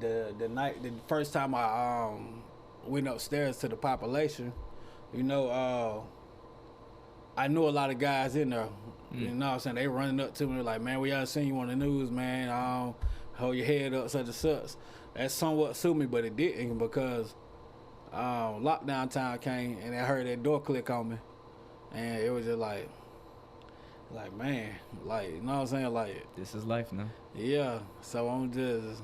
the first time I went upstairs to the population, you know, I knew a lot of guys in there. You know what I'm saying? They running up to me like, man, we haven't seen you on the news, man. Hold your head up, such and such. That somewhat suited me, but it didn't because lockdown time came and I heard that door click on me. And it was just like man, like, you know what I'm saying? Like, This is life now. yeah. So I'm just,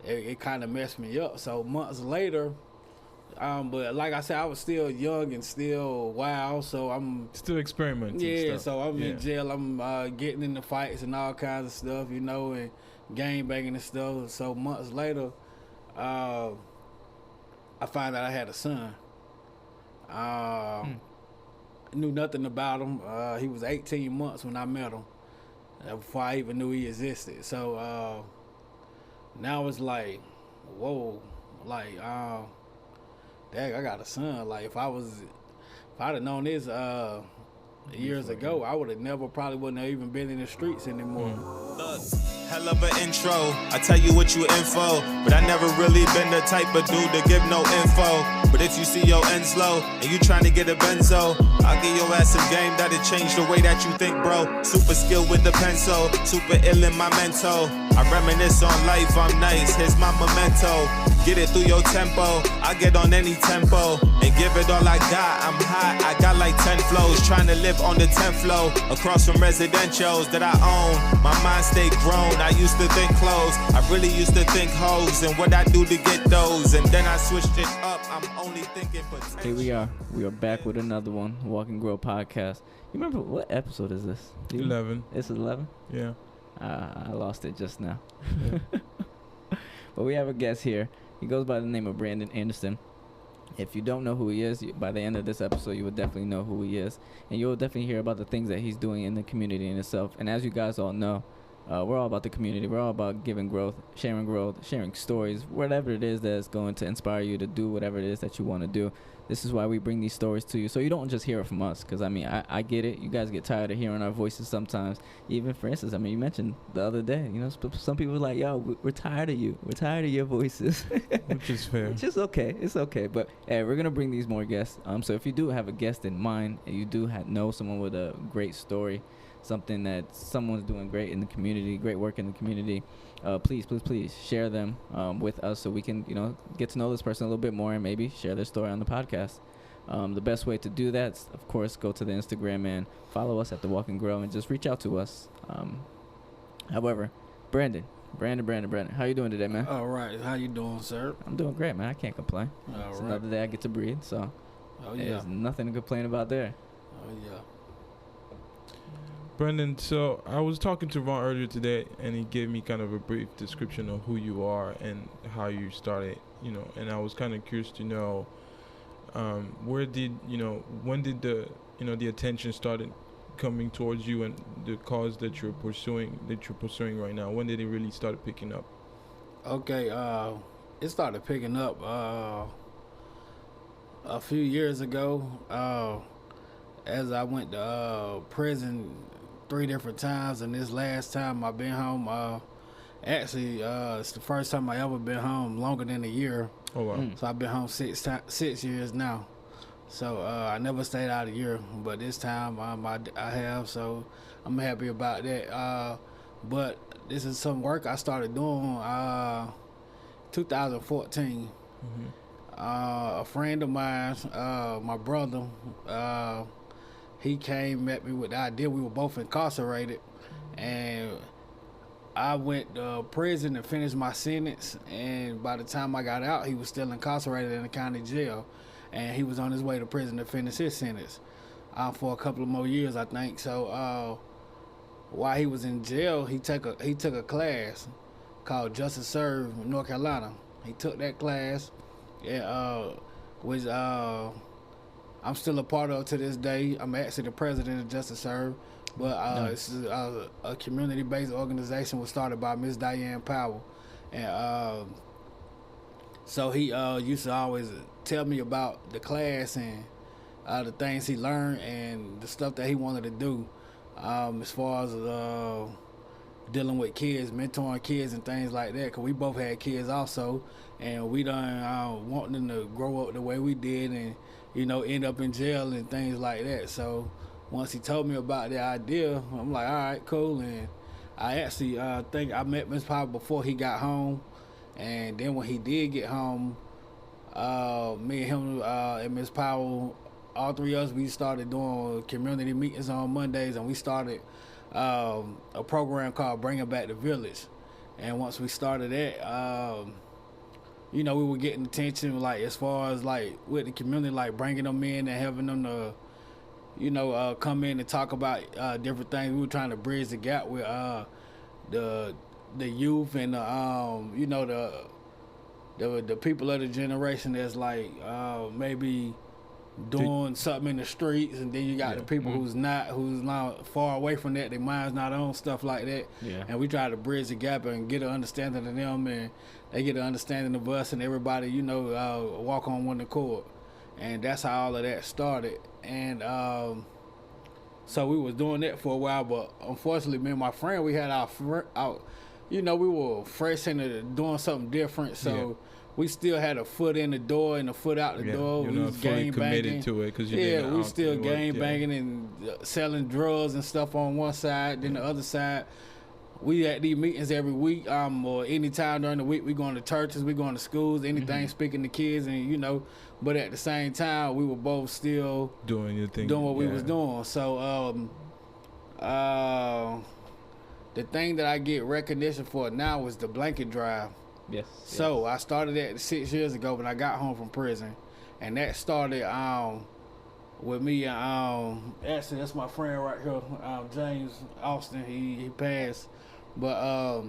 it kind of messed me up. So months later, but like I said, I was still young and still wild. So I'm Still experimenting. yeah. Stuff. So I'm Yeah. in jail. I'm getting into fights and all kinds of stuff, you know, and gang banging and stuff. So months later, I found out I had a son. Knew nothing about him. He was 18 months when I met him, before I even knew he existed. So now it's like, whoa, like, dang, I got a son. Like, if I'd have known this years ago, I would have never, probably wouldn't have even been in the streets anymore. Look, hell of an intro. I tell you what you in for, but I never really been the type of dude to give no info. But if you see your ends low and you trying to get a benzo, I'll give your ass some game that'll change the way that you think, bro. Super skilled with the pencil, super ill in my mental. I reminisce on life, I'm nice, here's my memento. Get it through your tempo, I get on any tempo and give it all I got. I'm hot, I got like 10 flows, trying to live on the 10th floor, across from residentials that I own. My mind stayed grown, I used to think clothes, I really used to think hoes and what I do to get those. And then I switched it up, I'm only thinking potential. Here we are back with another one, Walk and Grow podcast. You remember, what episode is this? 11. This is 11? Yeah. I lost it just now. But we have a guest here. He goes by the name of Brandon Anderson. If you don't know who he is, by the end of this episode, you will definitely know who he is. And you'll definitely hear about the things that he's doing in the community in itself. And as you guys all know, we're all about the community. We're all about giving growth, sharing stories, whatever it is that's going to inspire you to do whatever it is that you want to do. This is why we bring these stories to you, so you don't just hear it from us. Because, I mean, I get it. You guys get tired of hearing our voices sometimes. Even, for instance, I mean, you mentioned the other day, you know, some people were like, yo, we're tired of you. We're tired of your voices. Which is fair. Which is okay. It's okay. But, hey, we're going to bring these more guests. So if you do have a guest in mind and you do know someone with a great story, something that someone's doing great in the community, great work in the community, please share them with us so we can, you know, get to know this person a little bit more and maybe share their story on the podcast. The best way to do that is, of course, go to the Instagram and follow us at The Walk and Grow and just reach out to us. However, Brandon, how you doing today, man? All right, how you doing, sir? I'm doing great, man. I can't complain. It's All right. another day I get to breathe, so Oh yeah. there's nothing to complain about there. Oh yeah. Brendan, so I was talking to Ron earlier today, and he gave me kind of a brief description of who you are and how you started, you know, and I was kind of curious to know, when did the attention started coming towards you and the cause that you're pursuing right now? When did it really start picking up? Okay, it started picking up a few years ago. As I went to prison 3 different times, and this last time I've been home, actually, it's the first time I ever been home longer than a year. Oh wow. So I've been home 6 years now. So I never stayed out a year, but this time I have. So I'm happy about that. But this is some work I started doing 2014. Mm-hmm. A friend of mine, my brother, he came at me with the idea. We were both incarcerated, and I went to prison and finished my sentence, and by the time I got out, he was still incarcerated in the county jail, and he was on his way to prison to finish his sentence for a couple of more years, I think. So while he was in jail, he took a class called Justice Serve North Carolina. He took that class, which I'm still a part of to this day. I'm actually the president of Justice Serve, but it's a community-based organization was started by Miss Diane Powell, and so he used to always tell me about the class and the things he learned and the stuff that he wanted to do as far as dealing with kids, mentoring kids and things like that. Cause we both had kids also, and we done wanting them to grow up the way we did, and end up in jail and things like that. So once he told me about the idea, I'm like, all right, cool. And I actually think I met Miss Powell before he got home, and then when he did get home, me and him and Miss Powell, all three of us, we started doing community meetings on Mondays, and we started a program called Bringing Back the Village. And once we started that, we were getting attention, like as far as like with the community, like bringing them in and having them to, come in and talk about different things. We were trying to bridge the gap with the youth and the people of the generation that's like maybe doing something in the streets, and then you got the people who's not far away from that, their mind's not on stuff like that. Yeah. And we try to bridge the gap and get an understanding of them, and they get an understanding of us, and everybody walk on one accord. And that's how all of that started. And so we was doing that for a while, but unfortunately, me and my friend, we had we were fresh into doing something different, so we still had a foot in the door and a foot out the door. You're we not was fully gang committed banging to it because you yeah, didn't. we still gang banging and selling drugs and stuff on one side. Then the other side, we at these meetings every week, or any time during the week. We going to churches, we going to schools, anything, speaking to kids, and But at the same time, we were both still doing your thing, doing what we was doing. So the thing that I get recognition for now is the blanket drive. Yes. So I started that 6 years ago when I got home from prison, and that started with me. Actually, that's my friend right here, James Austin. He passed, but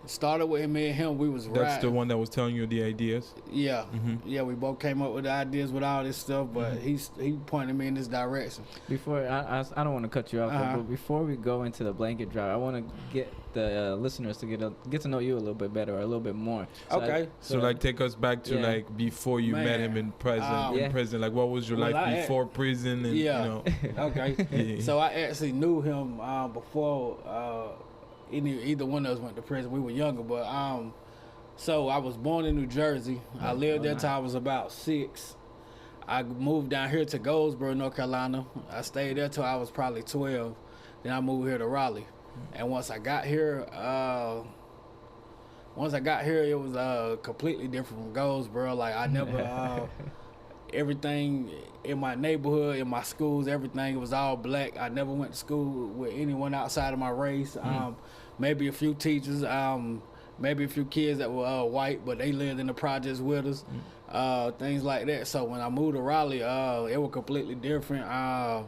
it started with me and him. We was That's riding. the one that was telling you the ideas. Yeah, yeah. We both came up with the ideas with all this stuff, but he pointed me in this direction. Before I don't want to cut you off, though, but before we go into the blanket drive, I want to get the listeners to get to know you a little bit better, or a little bit more. So Okay. So like, take us back to like before you met him in prison. In prison, like what was your life before prison? And, Okay. So I actually knew him before either one of us went to prison. We were younger, but so I was born in New Jersey. I lived there till I was about 6. I moved down here to Goldsboro, North Carolina. I stayed there till I was probably 12. Then I moved here to Raleigh. And once I got here, it was completely different from Goldsboro. Like I never, everything in my neighborhood, in my schools, everything, it was all black. I never went to school with anyone outside of my race. Maybe a few teachers, maybe a few kids that were white, but they lived in the projects with us, things like that. So when I moved to Raleigh, it was completely different. I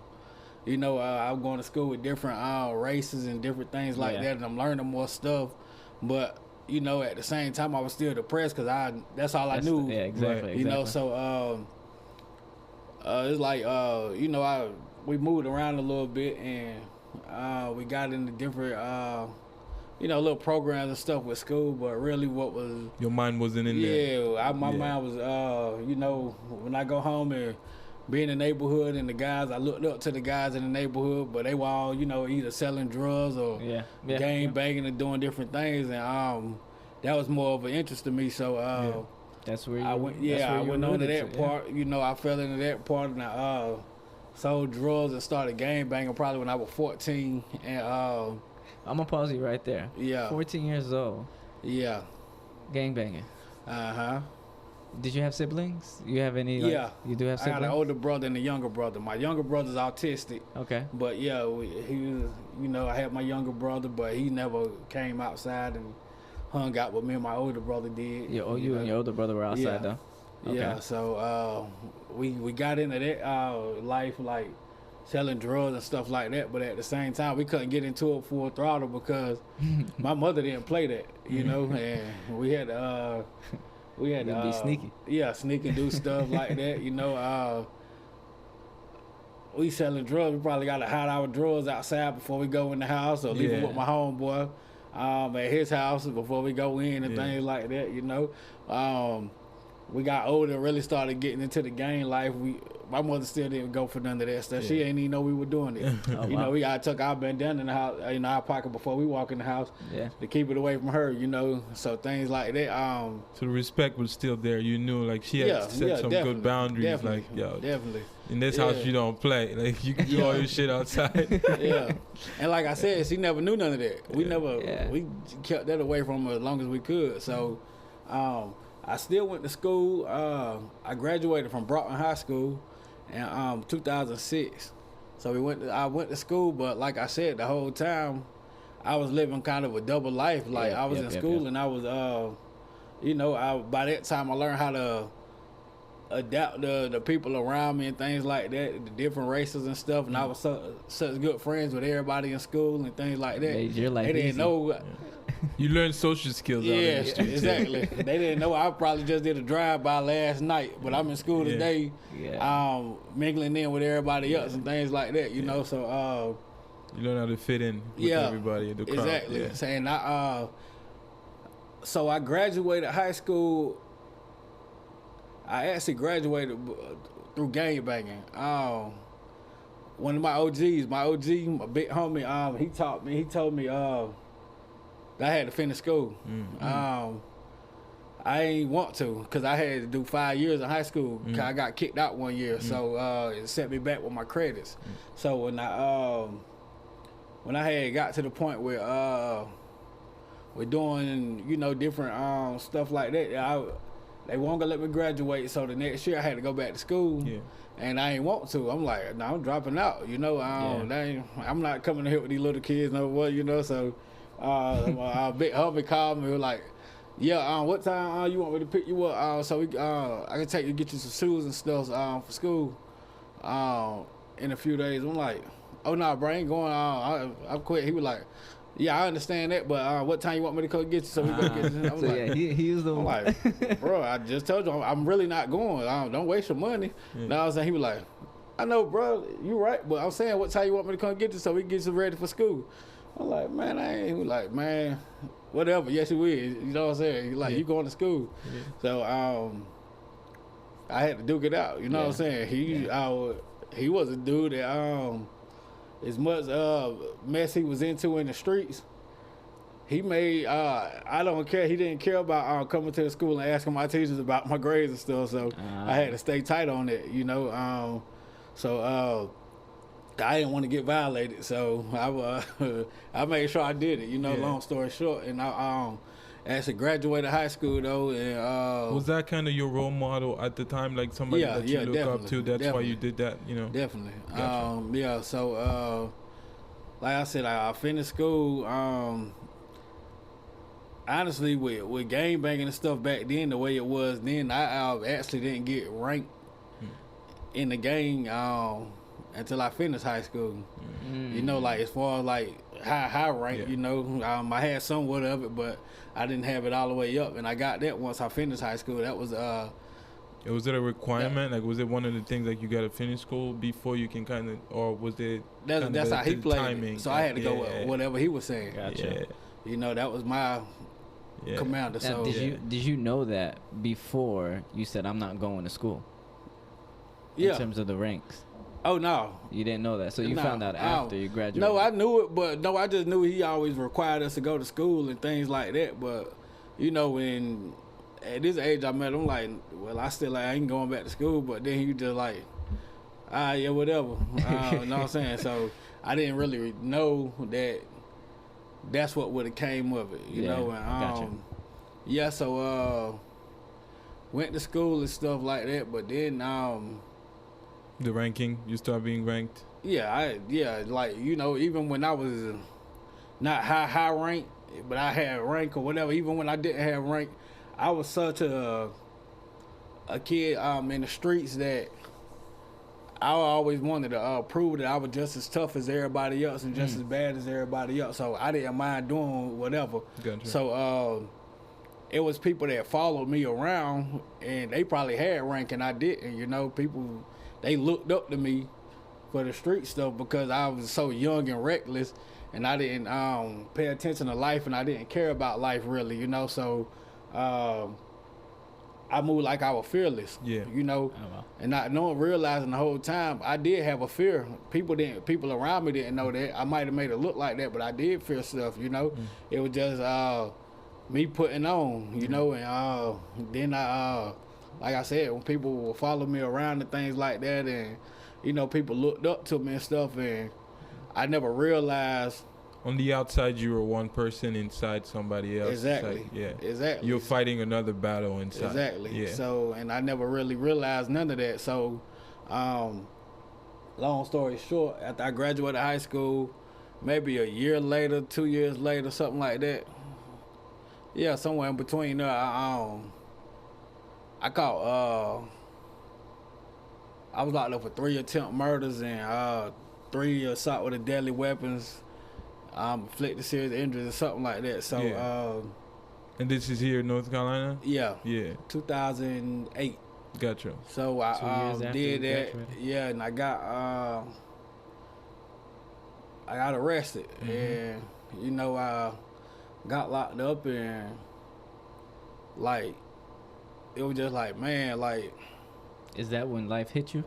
was going to school with different races and different things like that, and I'm learning more stuff. But at the same time, I was still depressed because that's all I knew. Yeah, exactly. So it's like we moved around a little bit, and we got into different little programs and stuff with school. But really, what was your mind wasn't in there. Yeah, my mind was when I go home and be in the neighborhood, and the guys, I looked up to the guys in the neighborhood, but they were all either selling drugs or gang banging and doing different things, and that was more of an interest to me. So that's where I went. I went on to that part. I fell into that part, and I sold drugs and started gang banging probably when I was 14. And I'm gonna pause you right there. Yeah. 14 years old. Yeah. Gang banging. Did you have siblings? You have any? You do have siblings? I got an older brother and a younger brother. My younger brother's autistic. Okay. But he was, I had my younger brother, but he never came outside and hung out with me and my older brother did. You and your older brother were outside though? Okay. Yeah, so we got into that life, like selling drugs and stuff like that, but at the same time we couldn't get into it full throttle because my mother didn't play that, and we had to be sneaky. Yeah, sneak and do stuff like that, we selling drugs. We probably got to hide our drugs outside before we go in the house, or leave them with my homeboy at his house before we go in and things like that, we got older and really started getting into the gang life. my mother still didn't go for none of that stuff. She Yeah. ain't even know we were doing it. Oh, You wow. know, we got took our bandana in the house, our pocket before we walk in the house Yeah. to keep it away from her. You know, so things like that. So the respect was still there. You knew, like, she had set some definitely, good boundaries. definitely, Like, yo, definitely. in this house Yeah. you don't play. Like, you can do all Yeah. your shit outside. Yeah, and like I said, she never knew none of that. We Yeah. never, Yeah. we kept that away from her as long as we could. So, I still went to school. I graduated from Broughton High School in 2006. So I went to school, but like I said, the whole time I was living kind of a double life. Like Yep, I was yep, in yep, school yep. and I was, you know, by that time I learned how to adapt to the people around me and things like that, the different races and stuff. And I was such good friends with everybody in school and things like that. Made your life They didn't easy. know. You learn social skills out Yeah, in the streets. exactly. They didn't know. I probably just did a drive-by last night, but I'm in school Yeah. today, Yeah. mingling in with everybody else and things like that. You know, so You learn how to fit in with yeah, everybody in the crowd. exactly. Yeah. Saying so I graduated high school. I actually graduated through gangbanging. One of my OGs, my big homie, he taught me. He told me that I had to finish school. I ain't want to because I had to do 5 years in high school. 'Cause I got kicked out one year, so it set me back with my credits. So when I had got to the point where we're doing, you know, different stuff like that, they won't gonna let me graduate. So the next year I had to go back to school. Yeah. And I ain't want to. I'm like, no, I'm dropping out. You know, I'm not coming here with these little kids no more. You know, so my big homie called me like, yeah, what time you want me to pick you up? So I can take you to get you some shoes and stuff for school in a few days. I'm like, oh no, bro, I ain't going. I quit. He was like, yeah, I understand that, but what time you want me to come get you so we go get you? I'm So like, yeah, he was the I'm one. like, bro, I just told you I'm really not going. Don't waste your money. Now I was saying, he was like, I know, bro, you right, but I'm saying, what time you want me to come get you so we can get you ready for school? I'm like, man, I ain't. He was like, man, whatever. Yes, you will. You know what I'm saying? He's like, you going to school? So I had to duke it out. You know what I'm saying? He was a dude that as much mess he was into in the streets, he made I don't care. He didn't care about coming to the school and asking my teachers about my grades and stuff. So I had to stay tight on it, you know. So I didn't want to get violated, so I made sure I did it. You know, long story short, and I actually graduated high school though. And Was that kind of your role model at the time, like somebody that you look up to? That's why you did that, you know? Definitely. Gotcha. So like I said, I finished school. Honestly, with gang banging and stuff back then, the way it was then, I actually didn't get ranked in the gang until I finished high school. You know, like as far as like high rank, you know, I had somewhat of it, but I didn't have it all the way up, and I got that once I finished high school. That was Was it a requirement? Like, was it one of the things like you got to finish school before you can kind of, or was it? that's how he played timing? it. So I had to go with whatever he was saying. Gotcha. You know, that was my commander. Now, So did you know that before you said I'm not going to school? yeah. In terms of the ranks, Oh no. you didn't know that, so you No, found out after you graduated. No, I knew it, but no, I just knew he always required us to go to school and things like that. But you know, when at this age I met him, like, well, I ain't going back to school. But then he just like, yeah, whatever. You know what I'm saying? So I didn't really know that that's what would have came of it. You know, and gotcha. yeah. So went to school and stuff like that. But then The ranking, you start being ranked. like, you know, even when I was not high rank, but I had rank or whatever, even when I didn't have rank, I was such a kid in the streets that I always wanted to prove that I was just as tough as everybody else and just as bad as everybody else. So I didn't mind doing whatever. Gotcha. So it was people that followed me around, and they probably had rank and I didn't. You know, people, they looked up to me for the street stuff because I was so young and reckless, and I didn't pay attention to life, and I didn't care about life really, you know. So I moved like I was fearless. Yeah. You know, Oh, wow. and not knowing, realizing the whole time I did have a fear. People around me didn't know that. I might have made it look like that, but I did fear stuff. You know, it was just me putting on. You know, and then I, like I said, when people would follow me around and things like that, and you know, people looked up to me and stuff, and I never realized. On the outside, you were one person, inside somebody else. Exactly. Like, yeah. Exactly. You're fighting another battle inside. Exactly. Yeah. So, and I never really realized none of that. So, long story short, after I graduated high school, maybe a year later, 2 years later, something like that. Yeah, somewhere in between there, I caught. I was locked up for 3 attempt murders and 3 assault with a deadly weapons. Inflicted serious injuries or something like that. So, Yeah. And this is here in North Carolina? yeah, Yeah. 2008. Gotcha. So 2 years I after did you that, graduated? yeah, and I got arrested, and you know I got locked up, and like it was just like, man, like Is that when life hit you?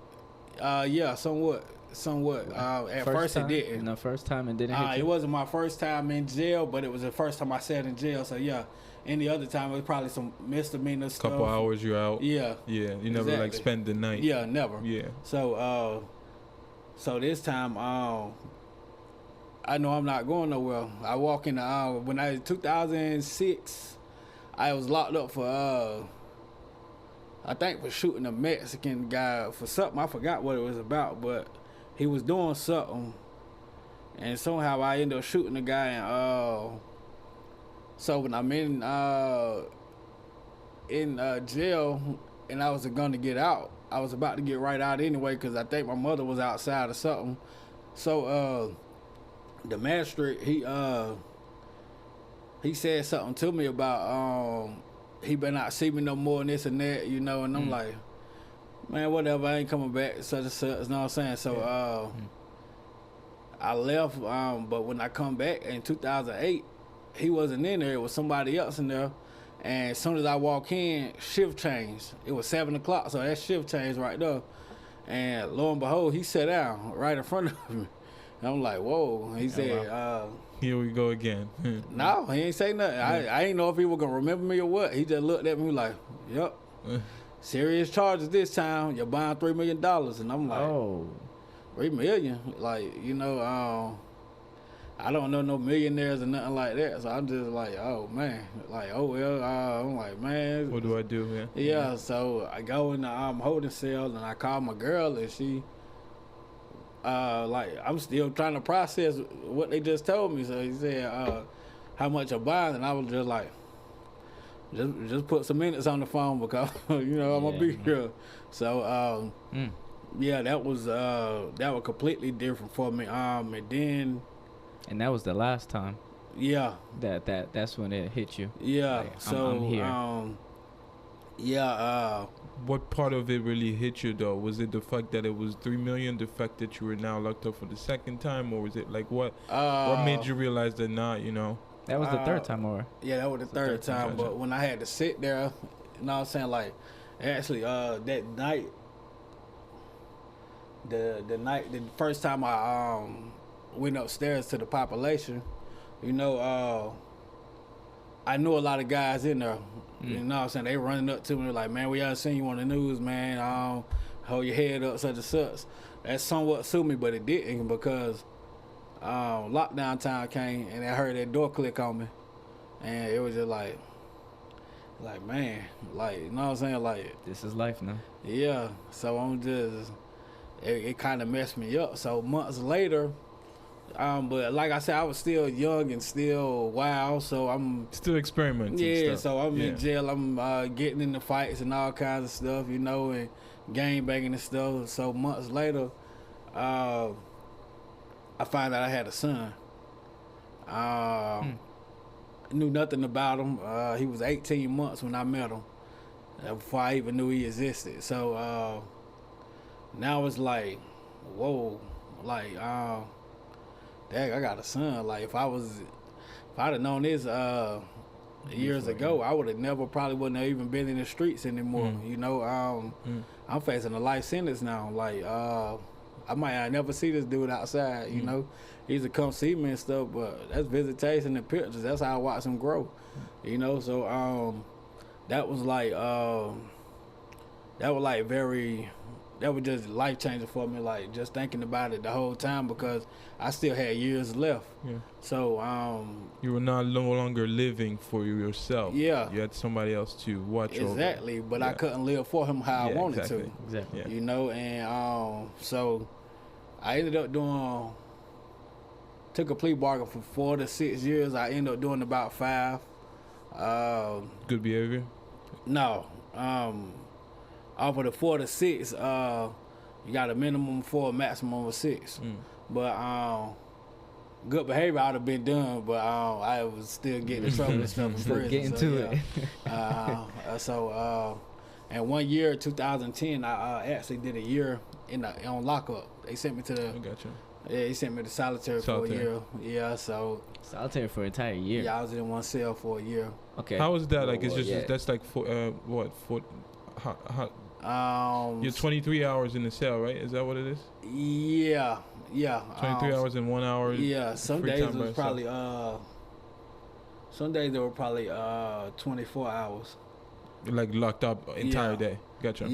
yeah, somewhat. At first time? it didn't. No, first time it didn't hit you? It wasn't my first time in jail, but it was the first time I sat in jail. So yeah, any other time it was probably some misdemeanor stuff. Couple hours, you're out. Yeah. Yeah. You never like Exactly. spend the night. Yeah, never. Yeah. So this time I know I'm not going nowhere. I walk in the when I was 2006, I was locked up for I think for shooting a Mexican guy for something. I forgot what it was about, but he was doing something, and somehow I ended up shooting the guy. And so when I'm in jail, and I was going to get out, I was about to get right out anyway because I think my mother was outside or something. So the magistrate he said something to me about he better not see me no more and this and that, you know, and I'm like, man, whatever, I ain't coming back, such and such, you know what I'm saying? So I left, but when I come back in 2008, he wasn't in there, it was somebody else in there, and as soon as I walk in, shift changed. It was 7 o'clock, so that shift changed right there, and lo and behold, he sat down right in front of me. And I'm like, whoa. He said, Here we go again. no, he ain't say nothing. I ain't know if he was going to remember me or what. He just looked at me like, yep. Serious charges this time. You're buying $3 million. And I'm like, Oh. $3 million? Like, you know, I don't know no millionaires or nothing like that. So I'm just like, oh, man. Like, oh, well, I'm like, man. What do I do? Yeah, so I go in the holding cell and I call my girl and she, like, I'm still trying to process what they just told me. So he said, how much I'm buying? And I was just like, just put some minutes on the phone because, you know, I'm a big girl. So, yeah, that was completely different for me. And then, And that was the last time yeah, that's when it hit you. yeah. Like, So, I'm here. yeah, What part of it really hit you though? Was it the fact that it was $3 million, the fact that you were now locked up for the second time, or was it like what made you realize that not, you know? That was the third time, or? Yeah, that was the third time. But when I had to sit there, you know what I'm saying? Like, actually, that night, the first time I went upstairs to the population, you know, I knew a lot of guys in there. You know what I'm saying? They running up to me like, man, we haven't seen you on the news, man. Hold your head up, such and such. That somewhat suited me, but it didn't because lockdown time came and I heard that door click on me. And it was just like, man, like, you know what I'm saying? Like, This is life now. yeah. So I'm just, it kind of messed me up. So months later, but like I said, I was still young and still wild. So I'm Still experimenting. yeah. stuff. So I'm in jail. I'm getting into fights and all kinds of stuff, you know, and gang banging and stuff. So months later, I find out I had a son. Knew nothing about him. He was 18 months when I met him, before I even knew he existed. So now it's like, whoa, like, dang, I got a son. Like if I'd have known this years ago, I would have never probably wouldn't have even been in the streets anymore. You know, I'm facing a life sentence now. Like, I might never see this dude outside. You know, he used to come see me and stuff, but that's visitation and pictures. That's how I watch him grow. You know, so that was just life changing for me. Like, just thinking about it the whole time, because I still had years left. Yeah. So you were no longer living for yourself. Yeah. You had somebody else to watch over. Exactly, but I couldn't live for him how I wanted to. Exactly. Yeah. You know, and so I ended up took a plea bargain for 4 to 6 years. I ended up doing about 5. Good behavior? No. Off of the 4 to 6, you got a minimum 4, a maximum of 6. But good behavior I'd have been done, but I was still getting in trouble and stuff in Still prison. getting to it. And 1 year, 2010, I actually did a year on lockup. They sent me to I gotcha. they sent me to solitary for a year. Yeah, so Solitary for an entire year. yeah, I was in one cell for a year. Okay. How was that? Like, it's Well, just that's like Um, you're 23 hours in the cell, right? Is that what it is? Yeah. 23 hours and 1 hour. Yeah, some free days time it by was yourself. some days they were probably 24 hours. Like locked up entire Yeah. day. Gotcha.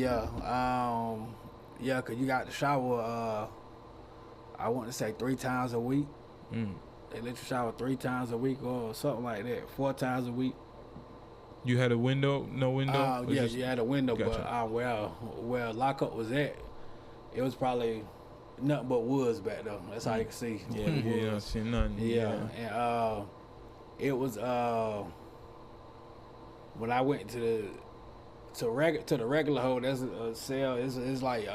Yeah, 'cause you got to shower. I want to say 3 times a week. They let you shower 3 times a week or something like that. 4 times a week. You had a window? No window? Or Yeah, just- you had a window, Gotcha. but where lockup was at, it was probably nothing but woods back there. That's all you can see. Yeah, the you're not woods. seeing none. Yeah, and it was when I went to the regular hole. That's a cell. It's like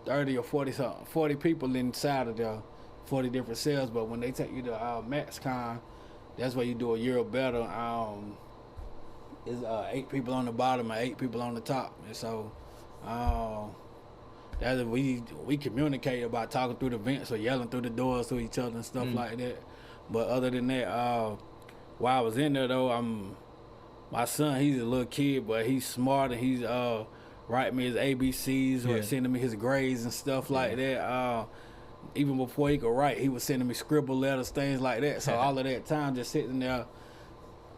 30 or 40 people inside of there, 40 different cells. But when they take you to MaxCon, that's where you do a year or better. It's 8 people on the bottom and 8 people on the top, and so that we communicate about talking through the vents or yelling through the doors to each other and stuff like that. But other than that, while I was in there though, my son, he's a little kid, but he's smart, and he's writing me his ABCs or sending me his grades and stuff like that. Even before he could write, he was sending me scribble letters, things like that. So all of that time just sitting there,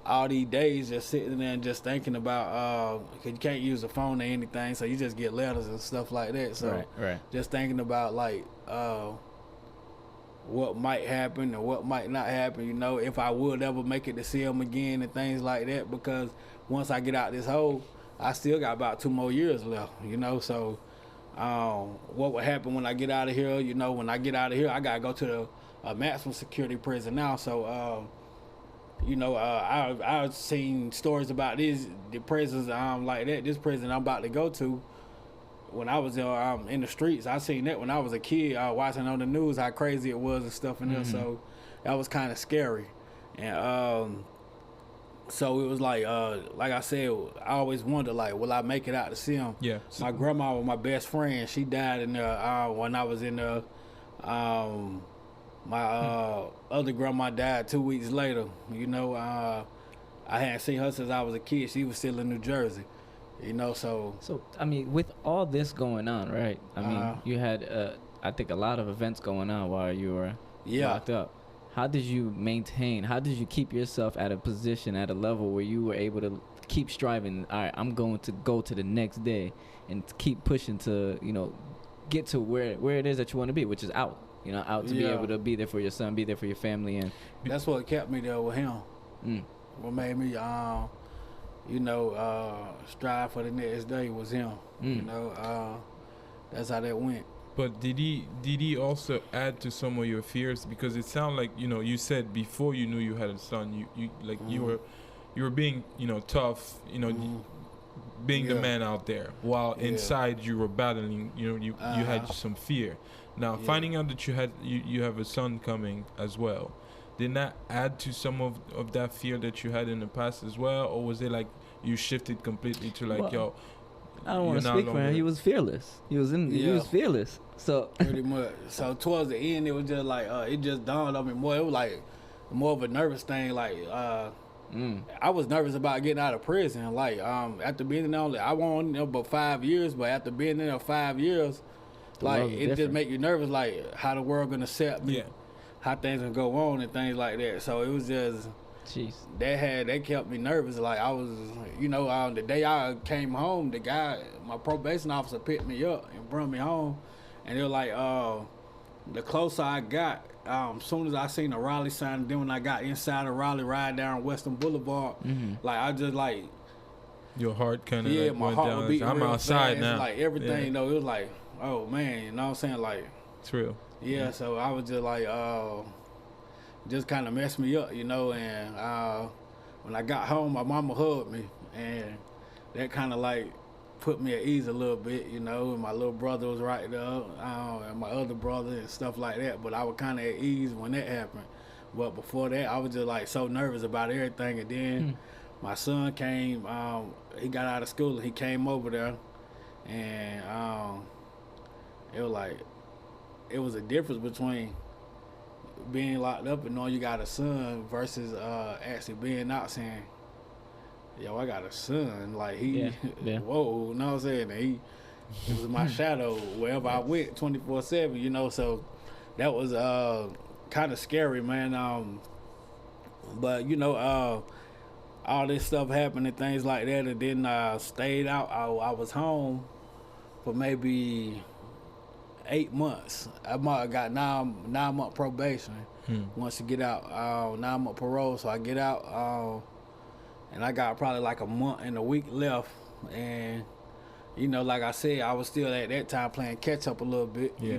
all these days just sitting there and just thinking about, 'cause you can't use a phone or anything, so you just get letters and stuff like that. So Right. just thinking about like what might happen and what might not happen, you know, if I would ever make it to see him again and things like that. Because once I get out this hole, I still got about 2 more years left, you know. So what would happen when I get out of here? You know, when I get out of here, I gotta go to the maximum security prison now. So you know, I've seen stories about the prisons like that. This prison I'm about to go to, when I was in the streets, I seen that when I was a kid, watching on the news how crazy it was and stuff in there. So that was kind of scary. And so it was like I said, I always wondered, like, will I make it out to see him? Yeah. My grandma was my best friend. She died in there when I was in there. My other grandma died 2 weeks later. You know, I hadn't seen her since I was a kid. She was still in New Jersey. You know, so I mean, with all this going on, right? I mean, you had I think a lot of events going on while you were locked up. How did you keep yourself at a position, at a level where you were able to keep striving? All right, I'm going to go to the next day and keep pushing to, you know, get to where it is that you want to be, which is out. You know, out to be able to be there for your son, be there for your family, and that's what kept me there with him. What made me, you know, strive for the next day was him. You know, that's how that went. But did he also add to some of your fears? Because it sounded like, you know, you said before you knew you had a son, you were being, you know, tough, you know, being the man out there, while inside you were battling, you know, you had some fear. Now finding out that you have a son coming as well, did that add to some of that fear that you had in the past as well, or was it like you shifted completely to like, yo, I don't want to speak for him. He was fearless. He was fearless. So pretty much. So towards the end, it was just like it just dawned on me more. It was like more of a nervous thing. Like I was nervous about getting out of prison. Like after being in there, I won't know about 5 years, but after being in there 5 years, like it just make you nervous. Like how the world gonna accept me, how things gonna go on and things like that. So it was just. Jeez. That kept me nervous. Like I was, the day I came home, the guy, my probation officer, picked me up and brought me home, and they were like, the closer I got, soon as I seen the Raleigh sign, then when I got inside of Raleigh, ride down Western Boulevard, like I just like your heart kind of my went heart down. was beating I'm real outside fast. now. Like everything, though, it was like, oh man, you know what I'm saying? Like it's real. Yeah, so I was just like, just kind of messed me up, and when I got home, my mama hugged me, and that kind of like put me at ease a little bit, and my little brother was right there, and my other brother and stuff like that, but I was kind of at ease when that happened. But before that, I was just like so nervous about everything, and then my son came, he got out of school, and he came over there, and it was a difference between being locked up and knowing you got a son versus actually being out saying, yo, I got a son. Like he, whoa, you know what I'm saying? And he was my shadow wherever I went 24/7, so that was kind of scary, man. But, all this stuff happened and things like that, and then I stayed out. I was home for maybe 8 months. I might have got 9-month probation. Once you get out, 9-month parole. So I get out, and I got probably like a month and a week left. And like I said, I was still at that time playing catch up a little bit. You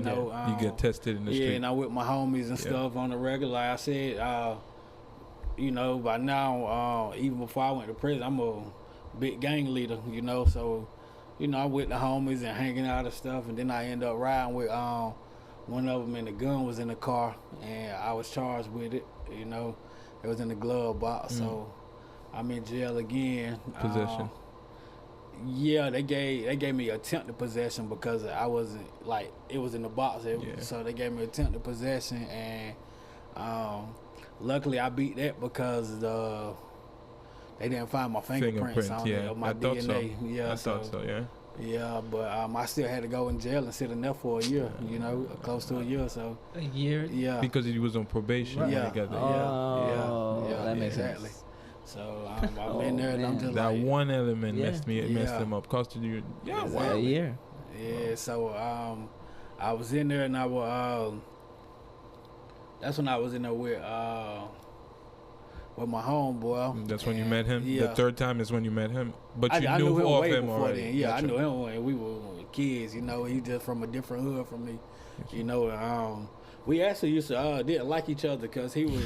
get tested in the street. Yeah, and I with my homies and stuff on the regular. Like I said, by now, even before I went to prison, I'm a big gang leader. So. I with the homies and hanging out and stuff, and then I end up riding with one of them, and the gun was in the car, and I was charged with it. It was in the glove box, so I'm in jail again. Possession. They gave me attempted possession because I wasn't like it was in the box, so they gave me attempted possession, and luckily I beat that because they didn't find my fingerprints on it or my DNA. So. Yeah, I thought so. Yeah. Yeah, but I still had to go in jail and sit in there for a year. Close to a year. So a year. Yeah. Because he was on probation. Right. Yeah. Got that. Yeah. That makes exactly. sense. So I'm in there and I'm just that like one element messed him up. Costed you. Yeah. Exactly. Wow. A year. Yeah. So I was in there and I was. That's when I was in there with my homeboy. That's when you met him? Yeah. The third time is when you met him? But you I knew him of way him before already? then. Yeah, Gotcha. I knew him when we were kids. He just from a different hood from me. We actually used to didn't like each other because he was,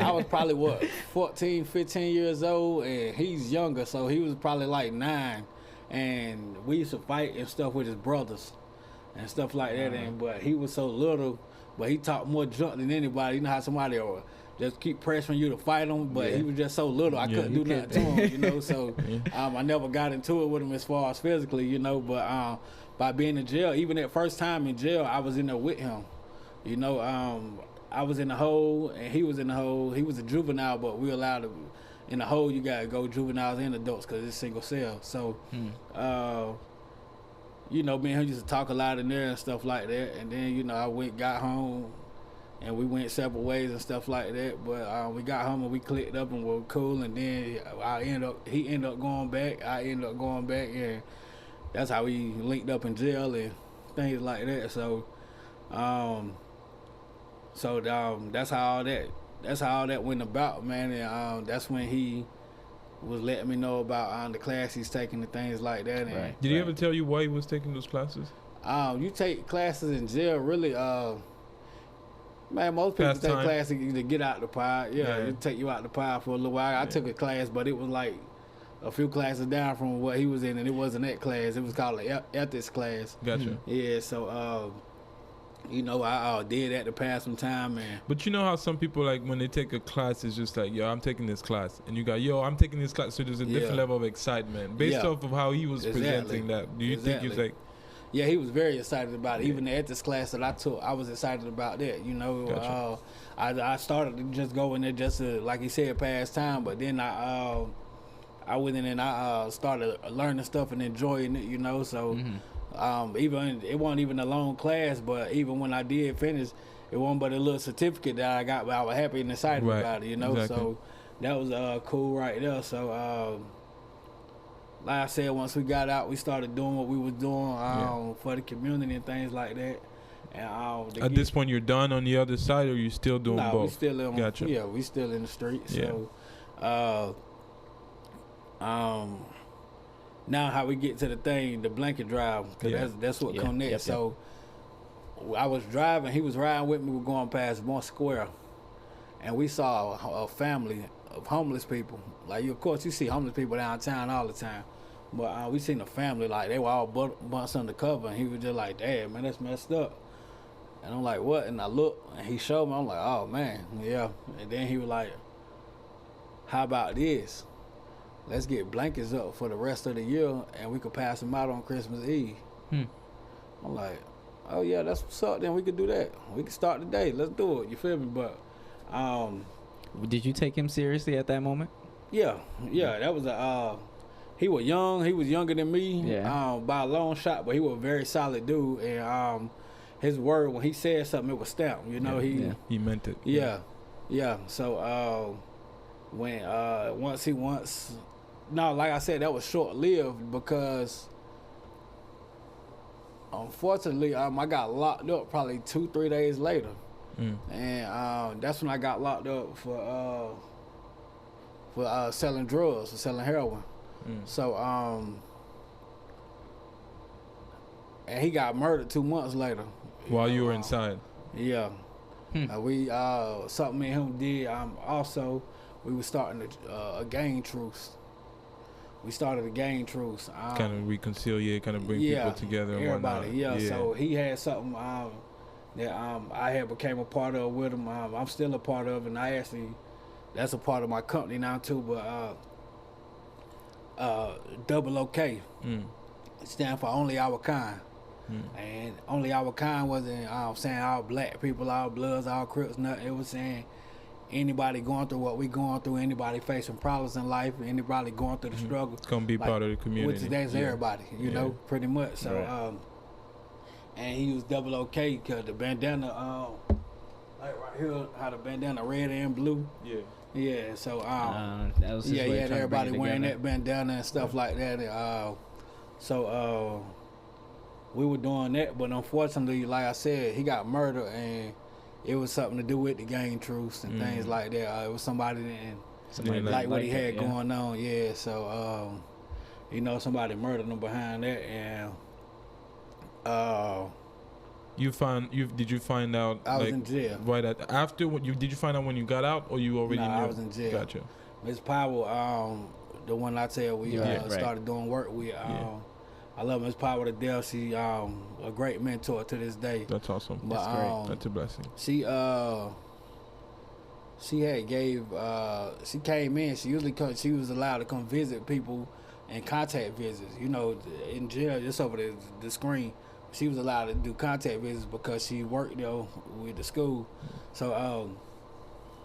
I was probably 14, 15 years old, and he's younger, so he was probably like 9, and we used to fight and stuff with his brothers and stuff like that. But he was so little, but he talked more junk than anybody. You know how somebody will just keep pressuring you to fight him, but he was just so little, I couldn't do nothing to him, So I never got into it with him as far as physically, but by being in jail, even that first time in jail, I was in there with him. I was in the hole and he was in the hole. He was a juvenile, but we allowed to, in the hole you gotta go juveniles and adults because it's single cell. So, me and him used to talk a lot in there and stuff like that. And then, I got home and we went separate ways and stuff like that. But we got home and we clicked up and we were cool. And then he ended up going back. I ended up going back, and that's how we linked up in jail and things like that. So, that's how all that went about, man. And that's when he was letting me know about the class he's taking and things like that. And, Did he ever tell you why he was taking those classes? You take classes in jail, really. Man, most people take classes to get out the pod. Yeah, it take you out the pod for a little while. I took a class, but it was like a few classes down from what he was in, and it wasn't that class. It was called an ethics class. Gotcha. Yeah, so I did that to pass some time, man. But you know how some people, like, when they take a class, it's just like, yo, I'm taking this class. And you got, yo, I'm taking this class. So there's a different level of excitement based off of how he was presenting that. Do you think it's like... Yeah, he was very excited about it. Even the ethics class that I took, I was excited about that. You know, Gotcha. I started to just go in there just to, like he said, pass time. But then I went in and I started learning stuff and enjoying it. You know, so even it wasn't even a long class, but even when I did finish, it wasn't but a little certificate that I got. But I was happy and excited Right. about it. You know, Exactly. so that was cool right there. So. Like I said, once we got out, we started doing what we was doing for the community and things like that. And At this point, you're done on the other side, or you still doing we both? still in. Gotcha. Yeah, we still in the streets. Yeah. So, now how we get to the thing, the blanket drive, because Yeah. that's what Yeah. connects. Yep, So I was driving, he was riding with me. We were going past one square, and we saw a family of homeless people. Like, of course, you see homeless people downtown all the time. But we seen a family, like, they were all bunched under cover, and he was just like, damn, man, that's messed up. And I'm like, what? And I looked, and he showed me. I'm like, oh, man, yeah. And then he was like, how about this? Let's get blankets up for the rest of the year, and we could pass them out on Christmas Eve. I'm like, oh, yeah, that's what's up. Then we could do that. We could start the day. Let's do it. You feel me? But, Did you take him seriously at that moment? yeah, that was he was young. He was younger than me by a long shot, but he was a very solid dude. And his word, when he said something, it was stamped. You know, He meant it. yeah. So when like I said, that was short lived because unfortunately I got locked up probably 2-3 days later, and that's when I got locked up for selling drugs, for selling heroin. So and he got murdered 2 months later. While you were inside. Yeah. We something me and him did. Also, we were starting a gang truce. We started a gang truce. Kind of reconciliate, kind of bring people together and everybody. whatnot. Yeah. So he had something that I had became a part of with him. I'm still a part of, and that's a part of my company now too. But Double OK stand for Only Our Kind. And Only Our Kind wasn't saying all black people, all Bloods, all Crips, nothing. It was saying anybody going through what we going through, anybody facing problems in life, anybody going through the struggle. Come be part of the community. Which that's everybody, you know, pretty much. So, Right. And he was Double OK because the bandana, like right here, how the bandana red and blue. Yeah. Yeah, so That was his way of trying to bring everybody it wearing together. that bandana and stuff like that. We were doing that, but unfortunately, like I said, he got murdered, and it was something to do with the gang truce and things like that. It was somebody that Somebody didn't like what he it, had yeah. going on. Yeah, so somebody murdered him behind that, and Did you find out? I was like, in jail. Right after did you find out when you got out, or you already knew? I was in jail. Gotcha. Miss Powell, the one I tell we Right. started doing work with. I love Miss Powell to death. She a great mentor to this day. That's awesome. But That's great. That's a blessing. she came in. She usually she was allowed to come visit people and contact visits. You know, in jail, just over the screen. She was allowed to do contact visits because she worked there with the school. So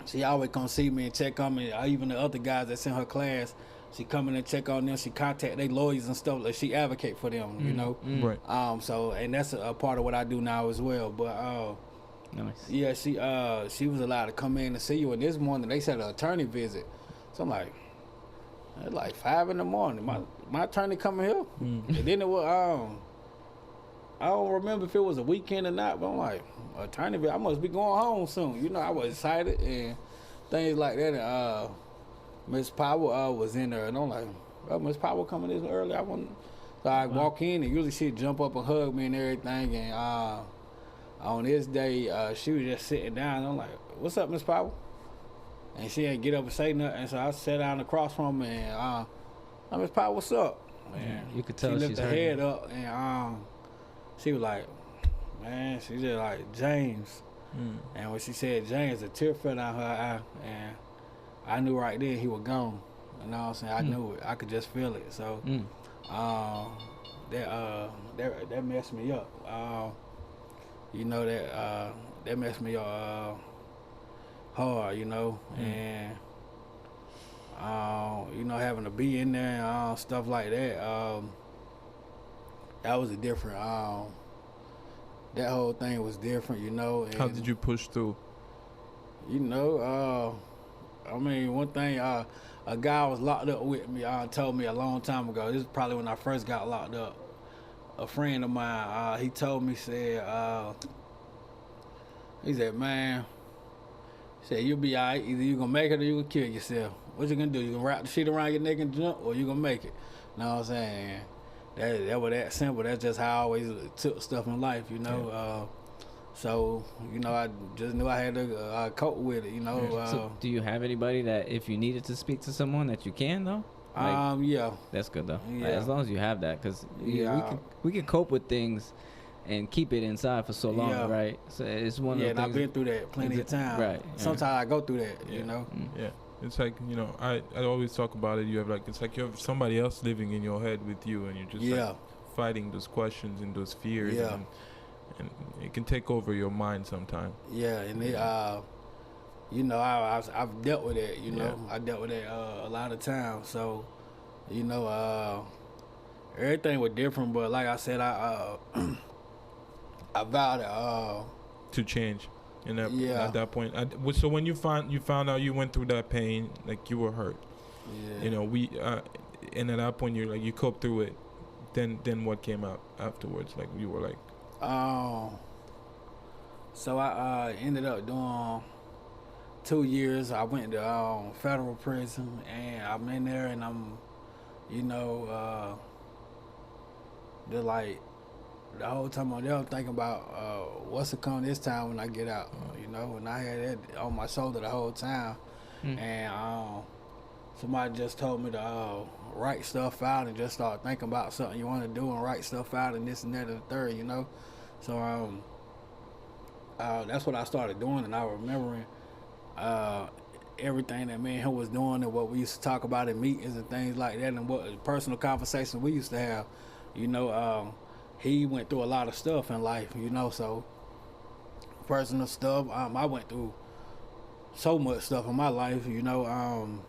she always come see me and check on me. Even the other guys that's in her class, she come in and check on them. She contact their lawyers and stuff. Like, she advocate for them, you know. Right. So, and that's a part of what I do now as well. But Nice. yeah, she was allowed to come in and see you. And this morning they said an attorney visit. So I'm like, it's like 5 in the morning. My attorney coming here. And then it was I don't remember if it was a weekend or not, but I'm like, attorney visit, I must be going home soon. You know, I was excited and things like that. And Miss Powell was in there, and I'm like, oh, Miss Powell coming this early. So I walk in, and usually she'd jump up and hug me and everything. And on this day, she was just sitting down. I'm like, what's up, Miss Powell? And she didn't get up and say nothing. So I sat down across from her, and Miss Powell, what's up? And You could tell she she's lifted her hurting. head up, and she was like, man, she just like, James. And when she said James, a tear fell down her eye, and I knew right then he was gone. You know what I'm saying? I knew it. I could just feel it. So that messed me up. You know that messed me up hard. You know, and you know, having to be in there and stuff like that. That was a different. That whole thing was different. You know. And, How did you push through? You know, I mean, one thing, a guy was locked up with me told me a long time ago. This is probably when I first got locked up. A friend of mine, he told me, he said, man, he said, you'll be all right. Either you gonna make it or you gonna kill yourself. What you gonna do? You gonna wrap the shit around your neck and jump, or you gonna make it? You know what I'm saying? That was that simple. That's just how I always took stuff in life, you know. Yeah. So, you know, I just knew I had to cope with it, you know. So do you have anybody that if you needed to speak to someone that you can, though? Like, yeah. That's good, though. Yeah. Like, as long as you have that, because Yeah. we can cope with things and keep it inside for so long, Yeah. right? So it's one of Yeah, the and I've things. been through that plenty of times. Right. Sometimes I go through that, Yeah. you know. Yeah, it's like, you know, I always talk about it. You have like, it's like you have somebody else living in your head with you, and you're just like fighting those questions and those fears. Yeah. And it can take over your mind sometimes. Yeah, and it, you know, I've dealt with it. You know, I dealt with it a lot of times. So, you know, everything was different. But like I said, I vowed To change, and at Yeah. that point, so when you found out you went through that pain, like you were hurt. yeah. You know, and at that point you coped through it. Then what came out afterwards? Like you were like, So I ended up doing 2 years. I went to federal prison, and I'm in there, and I'm, you know, they're like, the whole time I'm there, I'm thinking about what's to come this time when I get out, you know, and I had that on my shoulder the whole time. And somebody just told me to write stuff out and just start thinking about something you want to do and write stuff out and this and that and the third, you know. So that's what I started doing, and I was remembering everything that me and him was doing and what we used to talk about in meetings and things like that, and what personal conversations we used to have. You know, he went through a lot of stuff in life, you know, so personal stuff. I went through so much stuff in my life, you know.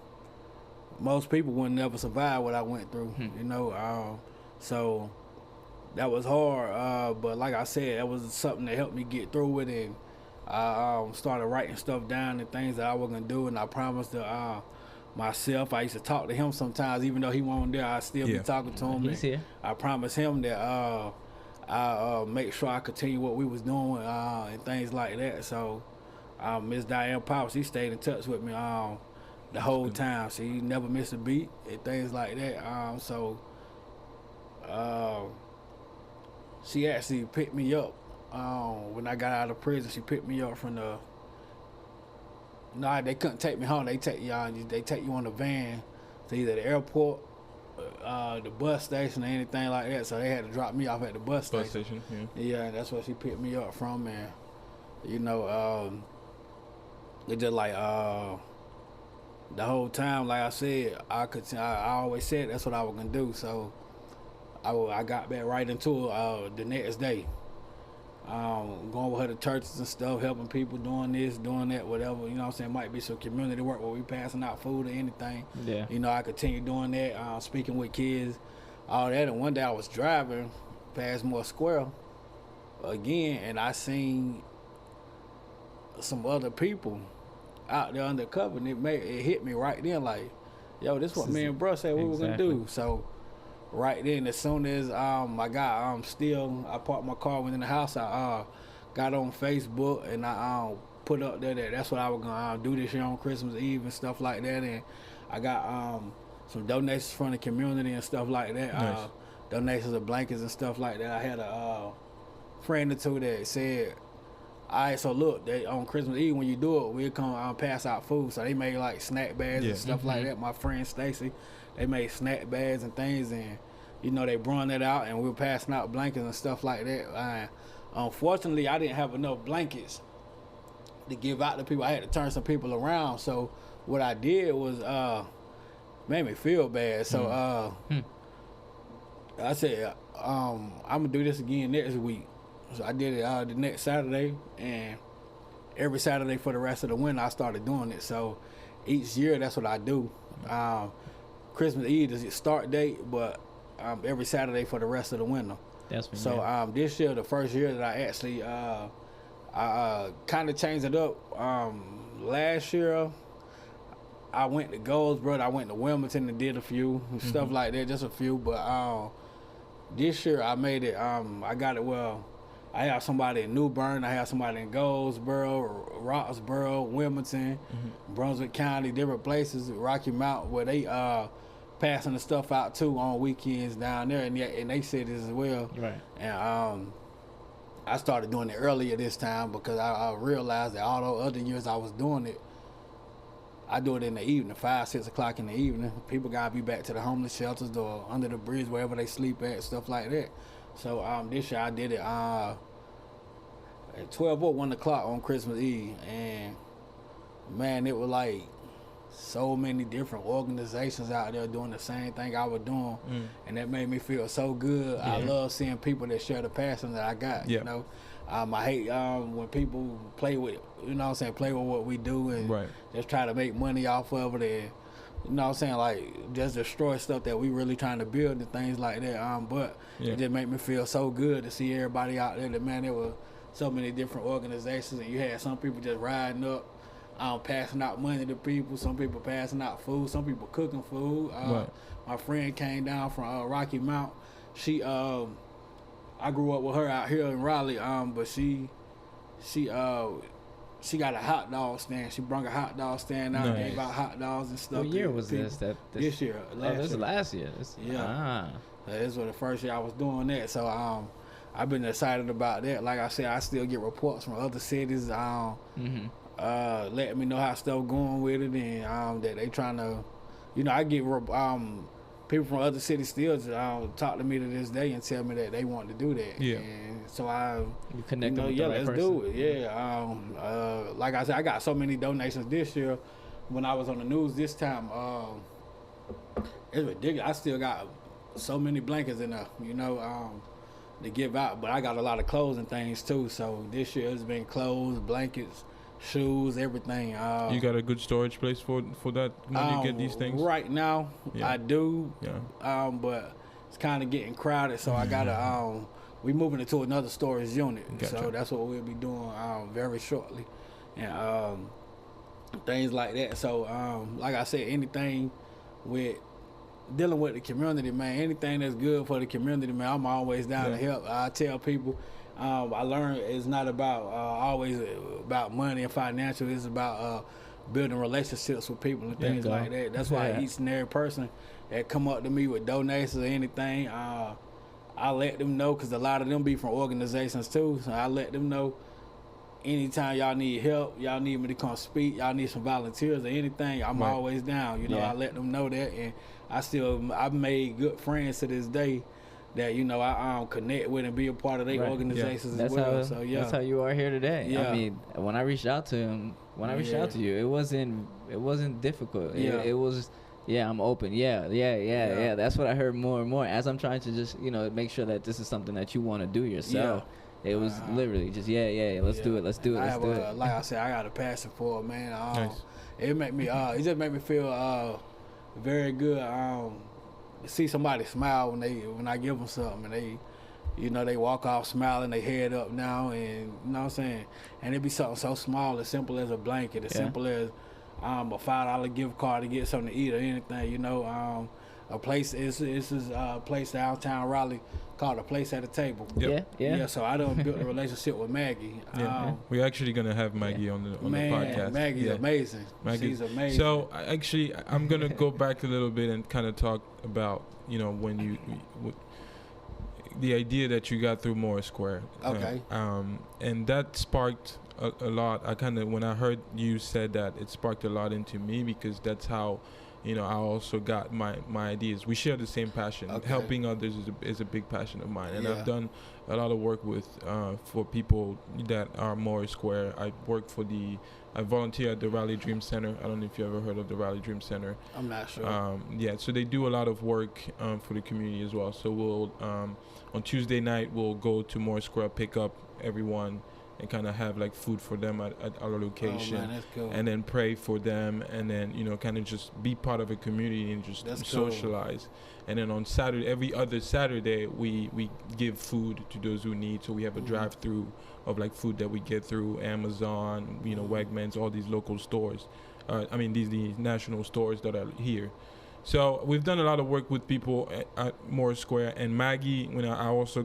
Most people wouldn't never survive what I went through, you know. So that was hard, but like I said, that was something that helped me get through it, and I started writing stuff down and things that I was gonna do, and I promised myself. I used to talk to him sometimes, even though he wasn't there. I still be talking to him. He's here. I promised him that I make sure I continue what we was doing and things like that. So Miss Diane Powell, she stayed in touch with me the whole time. She never missed a beat and things like that. So she actually picked me up when I got out of prison. She picked me up from the. No, they couldn't take me home. They take you on the van to either the airport, the bus station, or anything like that. So they had to drop me off at the bus station. Yeah, that's where she picked me up from, and you know, it just like the whole time, like I said, I always said that's what I was gonna do. So I got back right into it the next day. Going with her to churches and stuff, helping people, doing this, doing that, whatever. You know what I'm saying? Might be some community work where we passing out food or anything. Yeah. You know, I continue doing that, speaking with kids, all that. And one day I was driving past Moore Square again, and I seen some other people out there undercover, and it hit me right then, like, yo, this what me and bro said we were gonna do. So right then, as soon as I parked my car within the house, I got on Facebook and I put up there that that's what I was gonna do this year on Christmas Eve and stuff like that. And I got some donations from the community and stuff like that. Nice. Donations of blankets and stuff like that. I had a friend or two that said, all right, so look, on Christmas Eve when you do it, we'll come pass out food. So they made like snack bags and stuff like that. My friend Stacy, they made snack bags and things, and you know they brought that out, and we were passing out blankets and stuff like that. Unfortunately, I didn't have enough blankets to give out to people. I had to turn some people around. So what I did was made me feel bad. So I said, I'm gonna do this again next week. So I did it the next Saturday, and every Saturday for the rest of the winter I started doing it. So each year that's what I do. Christmas Eve is the start date, but every Saturday for the rest of the winter. That's what So this year, the first year that I actually I kind of changed it up. Last year I went to Goldsboro, I went to Wilmington and did a few stuff like that, just a few. But this year I made it. I got it. Well, I have somebody in New Bern, I have somebody in Goldsboro, Roxboro, Wilmington, Brunswick County, different places, Rocky Mount, where they passing the stuff out too on weekends down there, and they cities as well. Right. And I started doing it earlier this time because I realized that although other years I was doing it, I do it in the evening, 5, 6 o'clock in the evening. People gotta be back to the homeless shelters or under the bridge, wherever they sleep at, stuff like that. So this year I did it at 12 or 1 o'clock on Christmas Eve, and man, it was like so many different organizations out there doing the same thing I was doing, and that made me feel so good. I love seeing people that share the passion that I got. You know, I hate when people play with, you know what I'm saying, play with what we do and just try to make money off of it, and you know what I'm saying, like just destroy stuff that we really trying to build and things like that. But it just made me feel so good to see everybody out there. That man, there were so many different organizations, and you had some people just riding up, passing out money to people. Some people passing out food. Some people cooking food. My friend came down from Rocky Mount. She, I grew up with her out here in Raleigh. But she got a hot dog stand. She brought a hot dog stand out, gave out hot dogs and stuff. What year was this? This year. This is last year. This was the first year I was doing that. So I've been excited about that. Like I said, I still get reports from other cities. Letting me know how stuff going with it, and that they trying to, you know, I get people from other cities still talk to me to this day and tell me that they want to do that. And so you connect with the right let's person. do it. Like I said, I got so many donations this year. When I was on the news this time, it's ridiculous. I still got so many blankets in there, you know, to give out. But I got a lot of clothes and things too. So this year it's been clothes, blankets, shoes, everything. You got a good storage place for that when you get these things? Right now, I do. But it's kind of getting crowded, so I gotta. We moving into another storage unit, so that's what we'll be doing very shortly, and things like that. So, like I said, anything with dealing with the community, man, anything that's good for the community, man, I'm always down to help. I tell people. I learned it's not about always about money and financial. It's about building relationships with people and things like that. That's why each and every person that come up to me with donations or anything, I let them know, because a lot of them be from organizations too. So I let them know anytime y'all need help, y'all need me to come speak, y'all need some volunteers or anything, I'm always down. You know, I let them know that, and I've made good friends to this day that, you know, I connect with and be a part of their organizations as well. So that's how you are here today. I mean, when I reached out to him, out to you, it wasn't difficult. It was, I'm open. That's what I heard more and more as I'm trying to just, you know, make sure that this is something that you want to do yourself. It was literally just let's do it. Like I said, I got a passion for it, man. It just made me feel very good. See somebody smile when I give them something, and they, you know, they walk off smiling, they head up now, and you know what I'm saying, and it be something so small, as simple as a blanket, as simple as a $5 gift card to get something to eat or anything, you know. A place, this is a place downtown Raleigh called A Place at a Table. So I done built a relationship with Maggie. We're actually gonna have Maggie on the podcast. Maggie's amazing. She's amazing. So actually, I'm gonna go back a little bit and kind of talk about, you know, when you the idea that you got through Morris Square. Okay. And that sparked a lot. When I heard you said that, it sparked a lot into me, because that's how you know, I also got my ideas. We share the same passion. Okay. Helping others is a big passion of mine, and Yeah. I've done a lot of work with for people that are Moore Square. I volunteer at the Raleigh Dream Center. I don't know if you ever heard of the Raleigh Dream Center. I'm not sure. Yeah, so they do a lot of work for the community as well. So we'll on Tuesday night we'll go to Moore Square, pick up everyone, and kind of have like food for them at our location. Oh, man, that's cool. And then pray for them, and then, you know, kind of just be part of a community and just That's cool. socialize. And then on Saturday, every other Saturday, we give food to those who need. So we have a Mhm. drive-through of like food that we get through Amazon, you know, Wegmans, all these local stores. These national stores that are here. So we've done a lot of work with people at Moore Square. And Maggie, when I also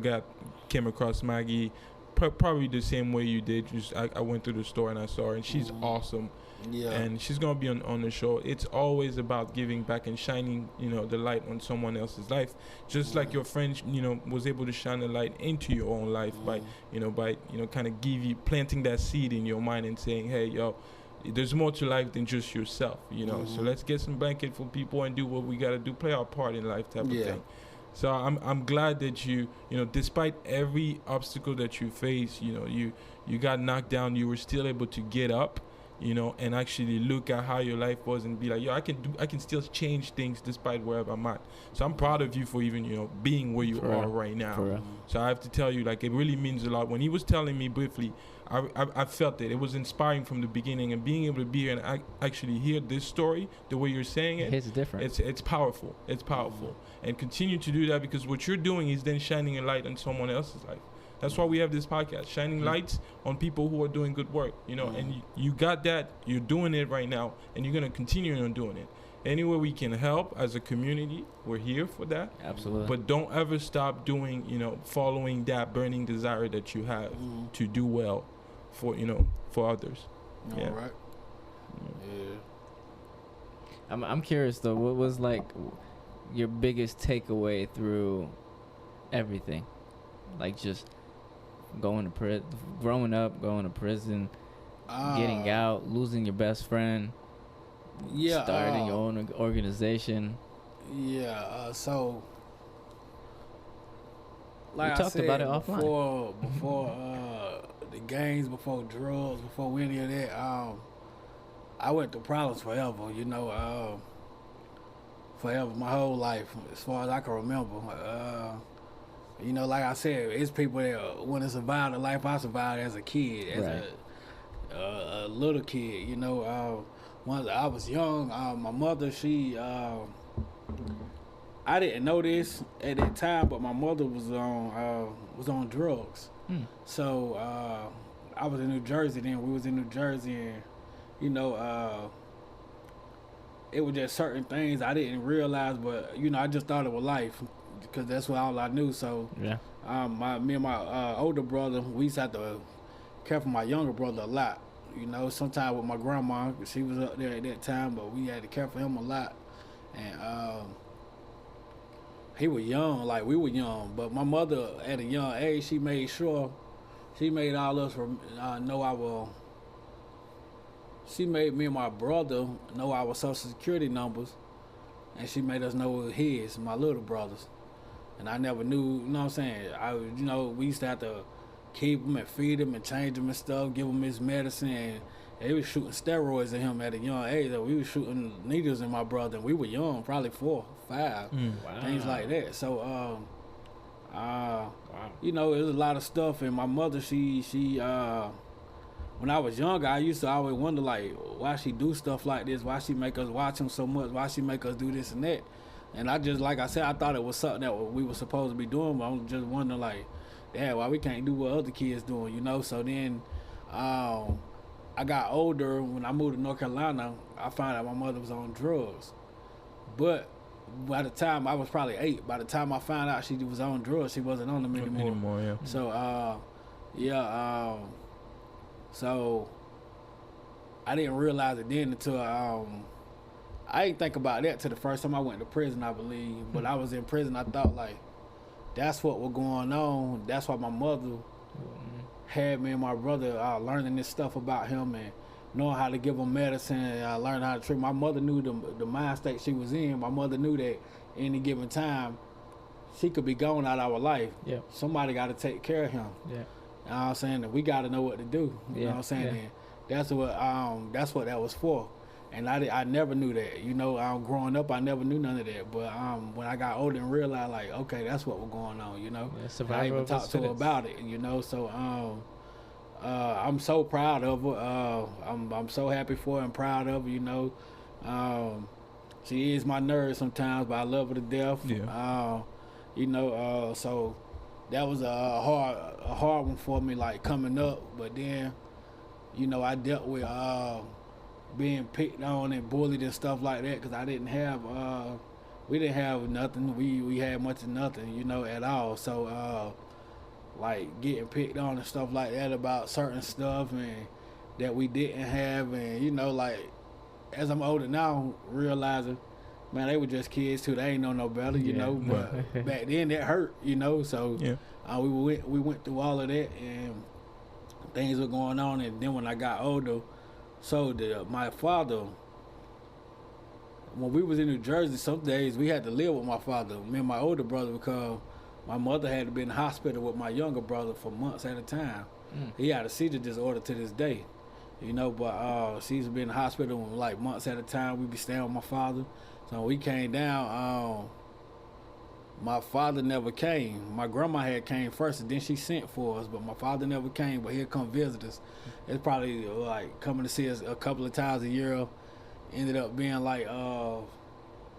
came across Maggie, probably the same way you did. Just I went through the store and I saw her, and she's awesome. Yeah. And she's gonna be on the show. It's always about giving back and shining, you know, the light on someone else's life, just like your friend, you know, was able to shine the light into your own life by kind of planting that seed in your mind and saying, hey, yo, there's more to life than just yourself, you know. So let's get some blanket for people and do what we gotta do, play our part in life, type of thing. So I'm glad that you know, despite every obstacle that you face, you know, you got knocked down, you were still able to get up, you know, and actually look at how your life was and be like, yo, I can still change things despite wherever I'm at. So I'm proud of you for even, you know, being where you are right now. For real. So I have to tell you, like, it really means a lot. When he was telling me briefly, I felt it. It was inspiring from the beginning, and being able to be here and actually hear this story the way you're saying it, It's different. it's powerful. It's powerful. And continue to do that, because what you're doing is then shining a light on someone else's life. That's why we have this podcast, shining lights on people who are doing good work, you know. And you got that. You're doing it right now, and you're going to continue on doing it. Anywhere we can help as a community, we're here for that. Absolutely. But don't ever stop doing, you know, following that burning desire that you have to do well for, you know, for others. All Yeah. right. Yeah. I'm curious though, what was like your biggest takeaway through everything? Like just growing up, going to prison, getting out, losing your best friend, starting your own organization. Yeah, so like We I talked said, about it offline. before the gangs, before drugs, before any of that, I went through problems forever, you know, forever, my whole life, as far as I can remember. You know, like I said, it's people that want to survive the life I survived as a kid, as a little kid, you know. Once I was young, my mother, I didn't know this at that time, but my mother was on drugs. So I was in New Jersey then. We was in New Jersey, and you know, it was just certain things I didn't realize, but you know, I just thought it was life because that's what all I knew. So Yeah. me and my older brother, we used to have to care for my younger brother a lot. You know, sometimes with my grandma, she was up there at that time, but we had to care for him a lot. And he was young, like we were young, but my mother at a young age, she made all us know she made me and my brother know our social security numbers, and she made us know his, my little brothers. And I never knew, you know what I'm saying? We used to have to keep him and feed him and change him and stuff, give him his medicine, and they was shooting steroids at him at a young age. We was shooting needles in my brother, and we were young, probably 4, 5, things like that. So, you know, it was a lot of stuff. And my mother, she when I was younger, I used to always wonder, like, why she do stuff like this? Why she make us watch him so much? Why she make us do this and that? And I just, like I said, I thought it was something that we were supposed to be doing, but I'm just wondering, like, damn, why we can't do what other kids doing, you know? So then I got older. When I moved to North Carolina, I found out my mother was on drugs. But by the time I was probably 8, by the time I found out she was on drugs, she wasn't on them anymore. Yeah. So, so I didn't realize it then until I didn't think about that till the first time I went to prison, I believe. But I was in prison, I thought, like, that's what was going on. That's why my mother had me and my brother learning this stuff about him. And knowing how to give them medicine. And I learned how to treat. My mother knew the mind state she was in. My mother knew that any given time, she could be gone out of our life. Yeah. Somebody got to take care of him. Yeah. You know what I'm saying? And we got to know what to do. You know what I'm saying? Yeah. And that's what that was for. And I never knew that. You know, growing up, I never knew none of that. But when I got older and realized, like, okay, that's what was going on, you know. Yeah, I even talked to her about it, you know. So I'm so proud of her. I'm so happy for her and proud of her, you know. She is my nerd sometimes, but I love her to death. Yeah. You know, so that was a hard one for me, like coming up. But then, you know, I dealt with being picked on and bullied and stuff like that because I didn't have, we didn't have nothing. We had much of nothing, you know, at all. So like getting picked on and stuff like that about certain stuff and that we didn't have, and you know, like as I'm older now, realizing, man, they were just kids too. They ain't know no better, you know. But back then, that hurt, you know. So we went through all of that, and things were going on. And then when I got older, so my father, when we was in New Jersey, some days we had to live with my father, me and my older brother, because my mother had to be in the hospital with my younger brother for months at a time. He had a seizure disorder to this day, you know. But she's been in the hospital like months at a time. We be staying with my father. So when we came down, my father never came. My grandma had came first, and then she sent for us, but my father never came, but he'd come visit us. It's probably like coming to see us a couple of times a year. Ended up being like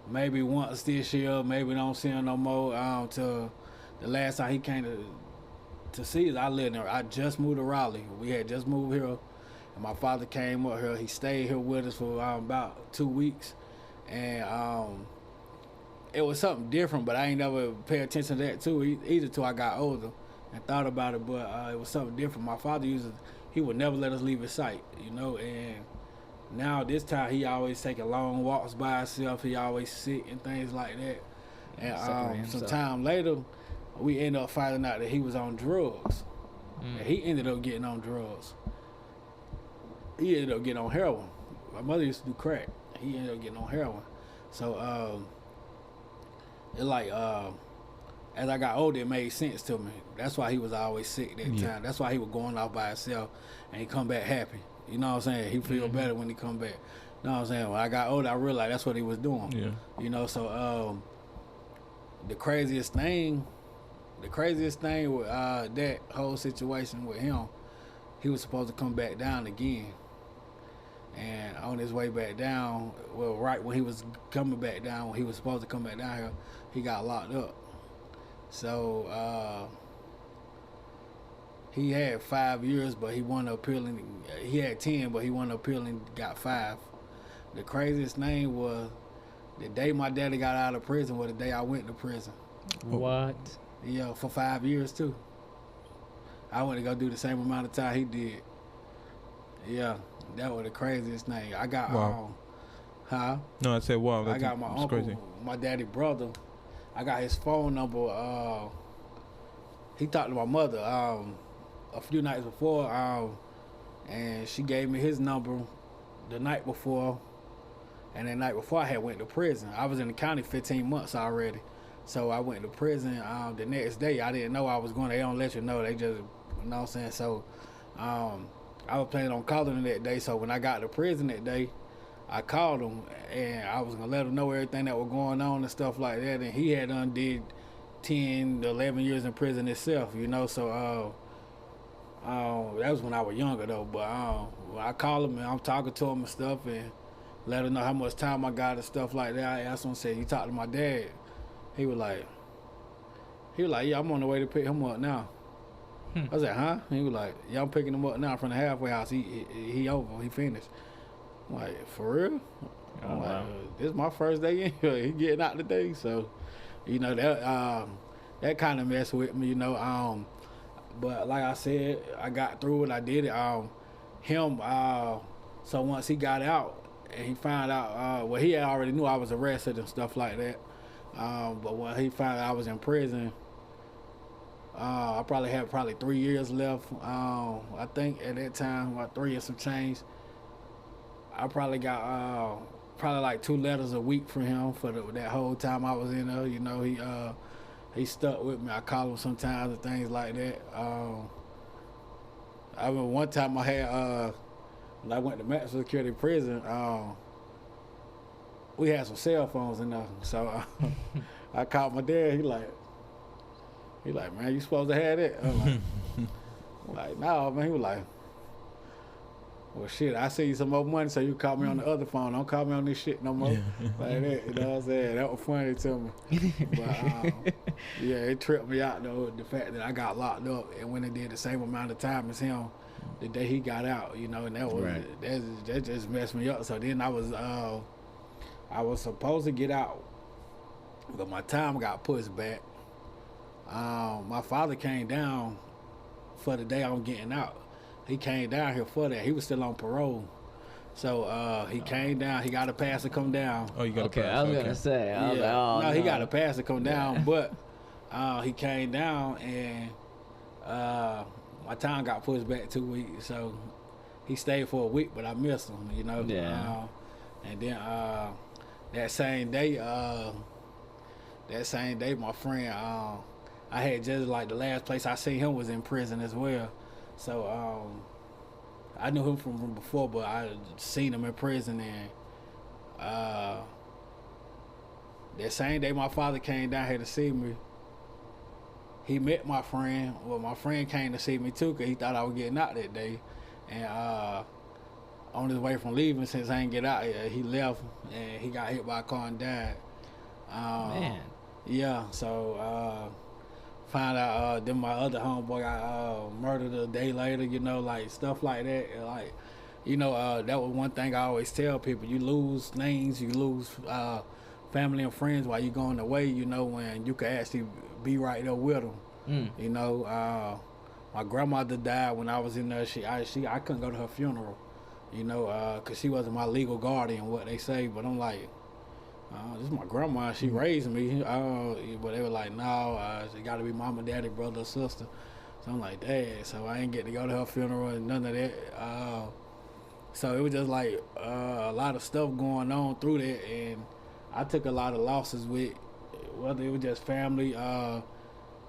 maybe once this year, maybe don't see him no more. To the last time he came to see us, I lived there. I just moved to Raleigh. We had just moved here, and my father came up here. He stayed here with us for about 2 weeks. And it was something different, but I ain't never pay attention to that too, either till I got older and thought about it. But it was something different. My father he would never let us leave his sight, you know. And now this time he always taking long walks by himself. He always sick and things like that. And some time later, we ended up finding out that he was on drugs. And he ended up getting on drugs. He ended up getting on heroin. My mother used to do crack. He ended up getting on heroin. So it like as I got older, it made sense to me. That's why he was always sick that time. That's why he was going off by himself and he come back happy. You know what I'm saying? He feel better when he come back. You know what I'm saying? When I got older, I realized that's what he was doing. Yeah. You know, so the craziest thing with that whole situation with him, he was supposed to come back down again. And on his way back down, well, right when he was coming back down, when he was supposed to come back down here, he got locked up. So he had 5 years, but he won appealing. He had 10, but he won appealing, got 5. The craziest thing was the day my daddy got out of prison was the day I went to prison. What? Yeah, for 5 years too. I went to go do the same amount of time he did. Yeah. That was the craziest thing. I got No, I said wow. I got my uncle, crazy. My daddy brother. I got his phone number. He talked to my mother a few nights before, and she gave me his number the night before. And the night before I had went to prison. I was in the county 15 months already. So I went to prison the next day. I didn't know I was going. They don't let you know. They just, you know what I'm saying? So I was planning on calling him that day, so when I got to prison that day, I called him, and I was going to let him know everything that was going on and stuff like that, and he had did 10 to 11 years in prison himself, you know, so that was when I was younger, though, but I called him, and I'm talking to him and stuff, and let him know how much time I got and stuff like that. I asked him, said, you talked to my dad? He was like, yeah, I'm on the way to pick him up now. I was like, huh? He was like, yeah, I'm picking him up now from the halfway house. He over. He finished. I'm like, for real? I'm like, this is my first day in here. He getting out today. So, you know, that kind of messed with me, you know. But like I said, I got through it. I did it. So once he got out and he found out, well, he already knew I was arrested and stuff like that. But when he found out I was in prison, I probably had 3 years left. I think at that time, about 3 and some change. I probably got probably like 2 letters a week from him for that whole time I was in there. You know, he stuck with me. I call him sometimes and things like that. I remember one time I had when I went to maximum security prison. We had some cell phones in there, so I called my dad. He like, man, you supposed to have that? I'm like, no, man. He was like, well, shit, I see you some more money, so you call me on the other phone. Don't call me on this shit no more. Like that, you know what I'm saying? That was funny to me. But, yeah, it tripped me out, though, the fact that I got locked up and when I did the same amount of time as him the day he got out, you know, and that was that just messed me up. So then I was supposed to get out, but my time got pushed back. My father came down for the day I'm getting out. He came down here for that. He was still on parole. So he came down. He got a pass to come down. Oh, you got a pass. I was going to say. I was like, oh, no, he got a pass to come down, but he came down and my time got pushed back 2 weeks. So he stayed for a week, but I missed him, you know. Yeah. And then that same day, my friend, I had just like the last place I seen him was in prison as well. So I knew him from before, but I seen him in prison. And that same day my father came down here to see me, he met my friend. Well, my friend came to see me too because he thought I was getting out that day. And on his way from leaving, since I ain't get out, he left and he got hit by a car and died. Man. Yeah, so found out then my other homeboy got murdered a day later, you know, like stuff like that. Like, you know, that was one thing I always tell people: you lose things, you lose family and friends while you going away. You know, when you could actually be right there with them. You know, my grandmother died when I was in there. I couldn't go to her funeral, you know, because she wasn't my legal guardian, what they say. But I'm like, this is my grandma. She raised me. But they were like, no, it got to be mama, daddy, brother, or sister. So I'm like, dad. So I ain't get to go to her funeral and none of that. So it was just like a lot of stuff going on through that. And I took a lot of losses with, whether it was just family,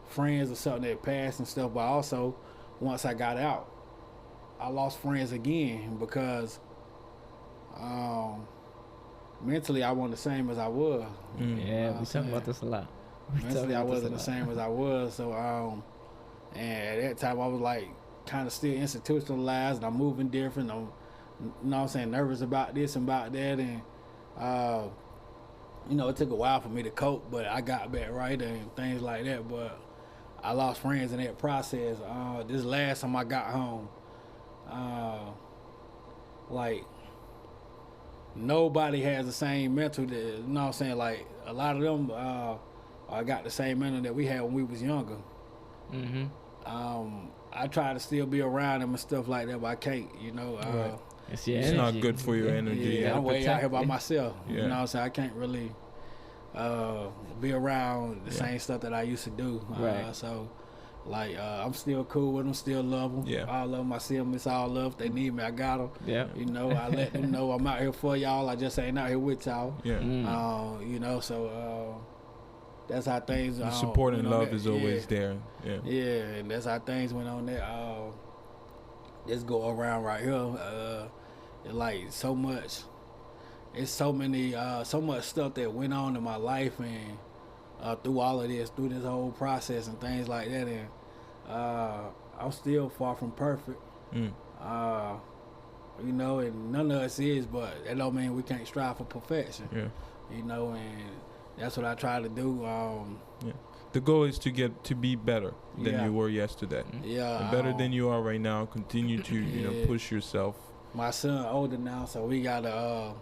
friends or something that passed and stuff. But also, once I got out, I lost friends again because mentally I wasn't the same as I was. Yeah, we talk about this a lot. Mentally I wasn't the same as I was. So and at that time I was like kind of still institutionalized and I'm moving different. I'm, you know what I'm saying, nervous about this and about that. And you know, it took a while for me to cope, but I got back right and things like that. But I lost friends in that process. This last time I got home, like nobody has the same mental that, you know what I'm saying, like a lot of them I got the same mental that we had when we was younger. I try to still be around them and stuff like that, but I can't, you know. Right. It's not good for your energy. Yeah, I'm way out here by myself. Yeah. You know what I'm saying? I can't really be around the same stuff that I used to do. Right. So, like, I'm still cool with them, still love them. Yeah. I love them. I see them. It's all love. If they need me, I got them. Yeah. You know, I let them know I'm out here for y'all. I just ain't out here with y'all. Yeah. You know, so that's how things. The support and love that. is always there. Yeah. Yeah, and that's how things went on there. Just go around right here. Like so much. It's so many, so much stuff that went on in my life and through all of this, through this whole process and things like that. And I'm still far from perfect. You know, and none of us is, but that don't mean we can't strive for perfection. Yeah. You know, and that's what I try to do. Yeah. The goal is to be better than you were yesterday. Yeah. And better than you are right now. Continue to you know push yourself. My son older now, so we got a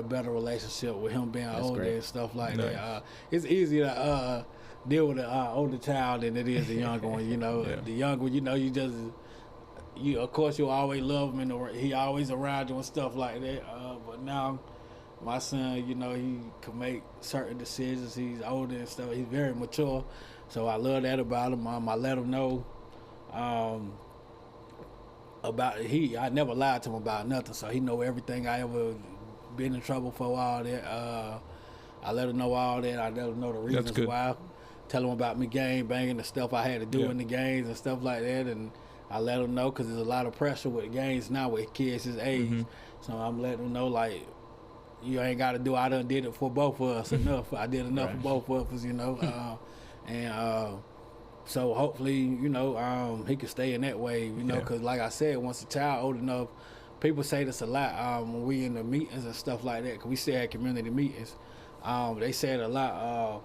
better relationship with him being older and stuff like that. It's easier to deal with an older child than it is a younger one. You know, the younger one, you know, you of course you'll always love him and he always around you and stuff like that. But now my son, you know, he can make certain decisions. He's older and stuff. He's very mature, so I love that about him. I let him know. about I never lied to him about nothing, so he know everything I ever been in trouble for, all that. I let him know all that. I let him know the reasons why. Tell him about me gang banging, the stuff I had to do in the gangs and stuff like that, and I let him know because there's a lot of pressure with gangs now with kids his age. So I'm letting him know, like, you ain't got to do. I done did it for both of us enough. I did enough for both of us, you know. So hopefully, you know, he can stay in that way, you know, because like I said, once a child old enough, people say this a lot when we in the meetings and stuff like that, because we still had community meetings. They said a lot.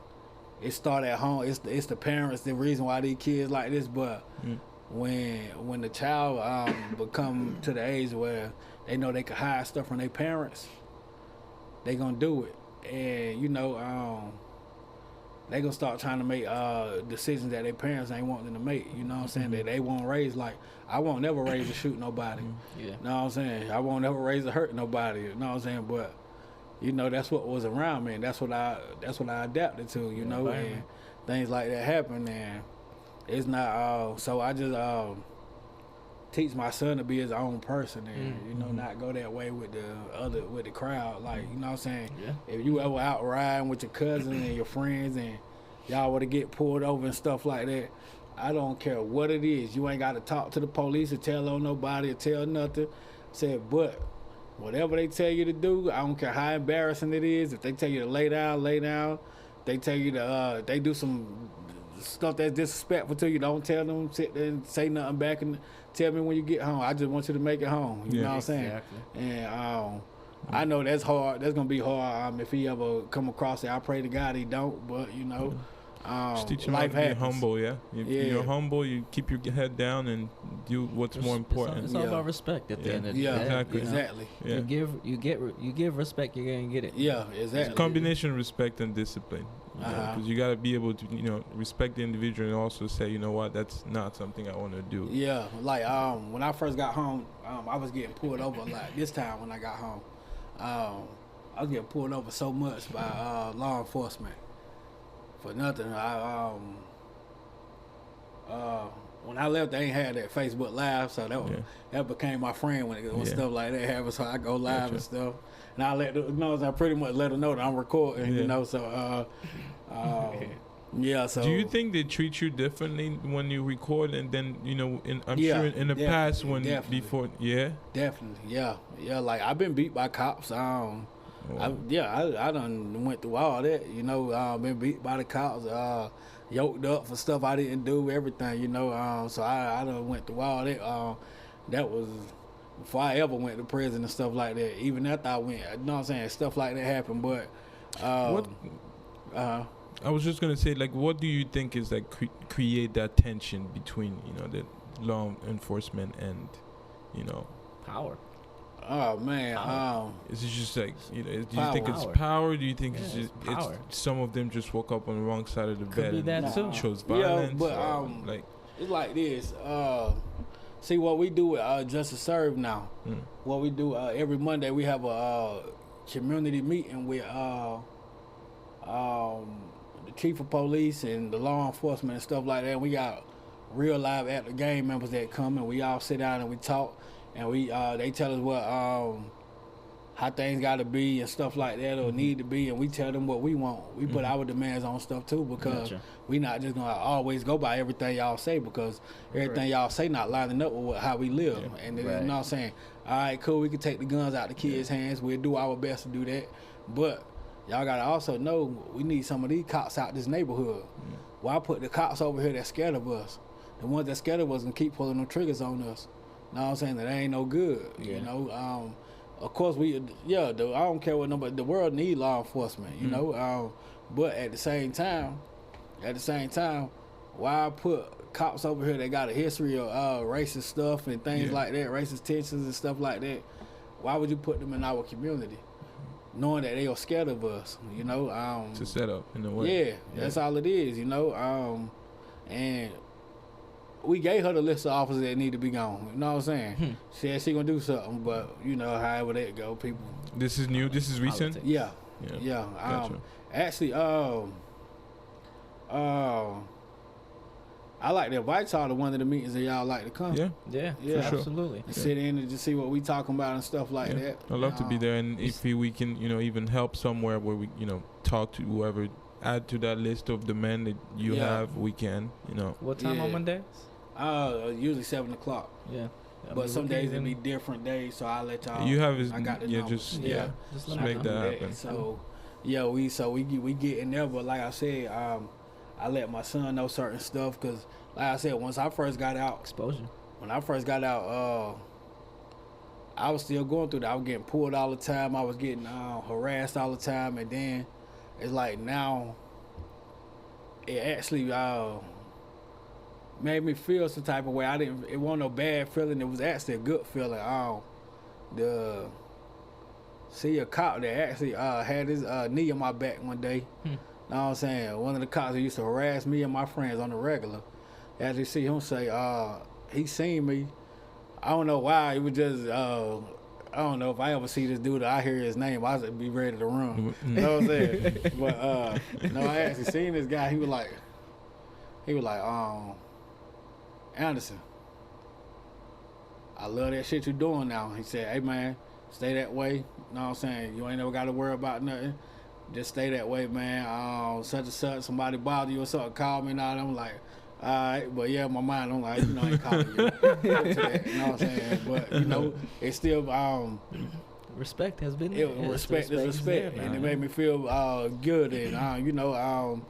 It start at home. It's the parents the reason why these kids like this, but when the child become to the age where they know they can hide stuff from their parents, they gonna do it, and you know. They gonna start trying to make decisions that their parents ain't wanting them to make. You know what I'm saying? That they won't raise, like, I won't never raise to shoot nobody. You know what I'm saying? I won't never raise to hurt nobody. You know what I'm saying? But you know, that's what was around me, and that's what I adapted to. You know, and things like that happen, and it's not. So I just teach my son to be his own person, and you know, not go that way with the crowd. Like, you know what I'm saying? If you ever out riding with your cousin and your friends and y'all were to get pulled over and stuff like that, I don't care what it is. You ain't got to talk to the police or tell on nobody or tell nothing. Said, but whatever they tell you to do, I don't care how embarrassing it is. If they tell you to lay down, lay down. They tell you to they do some stuff that's disrespectful to you, don't tell them, sit there and say nothing back and tell me when you get home. I just want you to make it home. You know what I'm saying? Exactly. And I know that's hard. That's gonna be hard if he ever come across it. I pray to God he don't, but you know, just teach him how to be humble. You're humble. You keep your head down and do what's more important. It's all about respect at the end of the day. Exactly. You give respect, you're gonna get it. Yeah, exactly. It's a combination of respect and discipline. Because you got to be able to, you know, respect the individual and also say, you know what, that's not something I want to do. Yeah, like when I first got home, I was getting pulled over a lot. This time when I got home, I was getting pulled over so much by law enforcement for nothing. When I left, they ain't had that Facebook Live, so that became my friend when stuff like that happened. So I go live and stuff. And I I pretty much let them know that I'm recording, you know, so, so. Do you think they treat you differently when you record and then, you know, I'm sure in the past when before, Definitely, yeah, like I've been beat by cops, I done went through all that, you know, been beat by the cops, yoked up for stuff I didn't do, everything, you know, so I done went through all that, that was before I ever went to prison and stuff like that. Even after I went, you know what I'm saying, stuff like that happened. But I was just gonna say, like, what do you think is like create that tension between, you know, the law enforcement and, you know, power? Oh man, is it just like, you know? Do you think it's power? Do you think it's just power? It's some of them just woke up on the wrong side of the bed and chose violence? Yeah, but like it's like this. See what we do with Justice Serve now. What we do every Monday, we have a community meeting with the chief of police and the law enforcement and stuff like that. We got real live active gang members that come and we all sit down and we talk and we they tell us what how things got to be and stuff like that or need to be, and we tell them what we want. We put our demands on stuff too because we not just gonna always go by everything y'all say because everything y'all say not lining up with how we live. And you know what I'm saying? All right, cool, we can take the guns out the kids' hands. We'll do our best to do that. But y'all gotta also know we need some of these cops out this neighborhood. Why put the cops over here that's scared of us? The ones that scared of us and keep pulling them triggers on us. Know what I'm saying? That ain't no good. You know? Of course, I don't care what nobody. The world need law enforcement, you know. But at the same time, why put cops over here that got a history of racist stuff and things like that, racist tensions and stuff like that? Why would you put them in our community, knowing that they are scared of us? You know, to set up in a way. Yeah, that's all it is. You know, and we gave her the list of officers that need to be gone. You know what I'm saying? She said she gonna do something, but you know, however that go, people. This is new. This is recent. Yeah. Gotcha. Actually, I like to invite y'all to one of the meetings that y'all like to come. Yeah. Yeah, Yeah. For sure. absolutely. And sit in and just see what we talking about and stuff like Yeah. that. I'd love to be there, and it's- if we can, even help somewhere where we, talk to whoever, add to that list of the men that you Yeah. have, we can, What time on Yeah. Mondays? Usually 7:00. Yeah. I But mean, some we can days it'll even- be different days, so I'll let y'all. You have is, I got the yeah, numbers. just, Yeah. Just just let me make know. that happen. So, yeah, we get in there, but like I said, I let my son know certain stuff because, like I said, once I first got out, Exposure. when I first got out, I was still going through that. I was getting pulled all the time. I was getting harassed all the time, and then it's like now it actually made me feel some type of way. It wasn't no bad feeling. It was actually a good feeling. See a cop that actually had his knee on my back one day. Know what I'm saying? One of the cops that used to harass me and my friends on the regular. Actually see him say, he seen me. I don't know why. It was just, I don't know if I ever see this dude, I hear his name, I would be ready to run. You know what I'm saying? But, no, I actually seen this guy. He was like, Anderson, I love that shit you doing now. He said, hey, man, stay that way. You know what I'm saying? You ain't never got to worry about nothing. Just stay that way, man. Such and such, somebody bother you or something, call me now. I'm like, all right, but yeah, my mind, I'm like, I ain't calling you. You know what I'm saying? But, it's still, Respect has been respect is respect. And it made me feel good. And,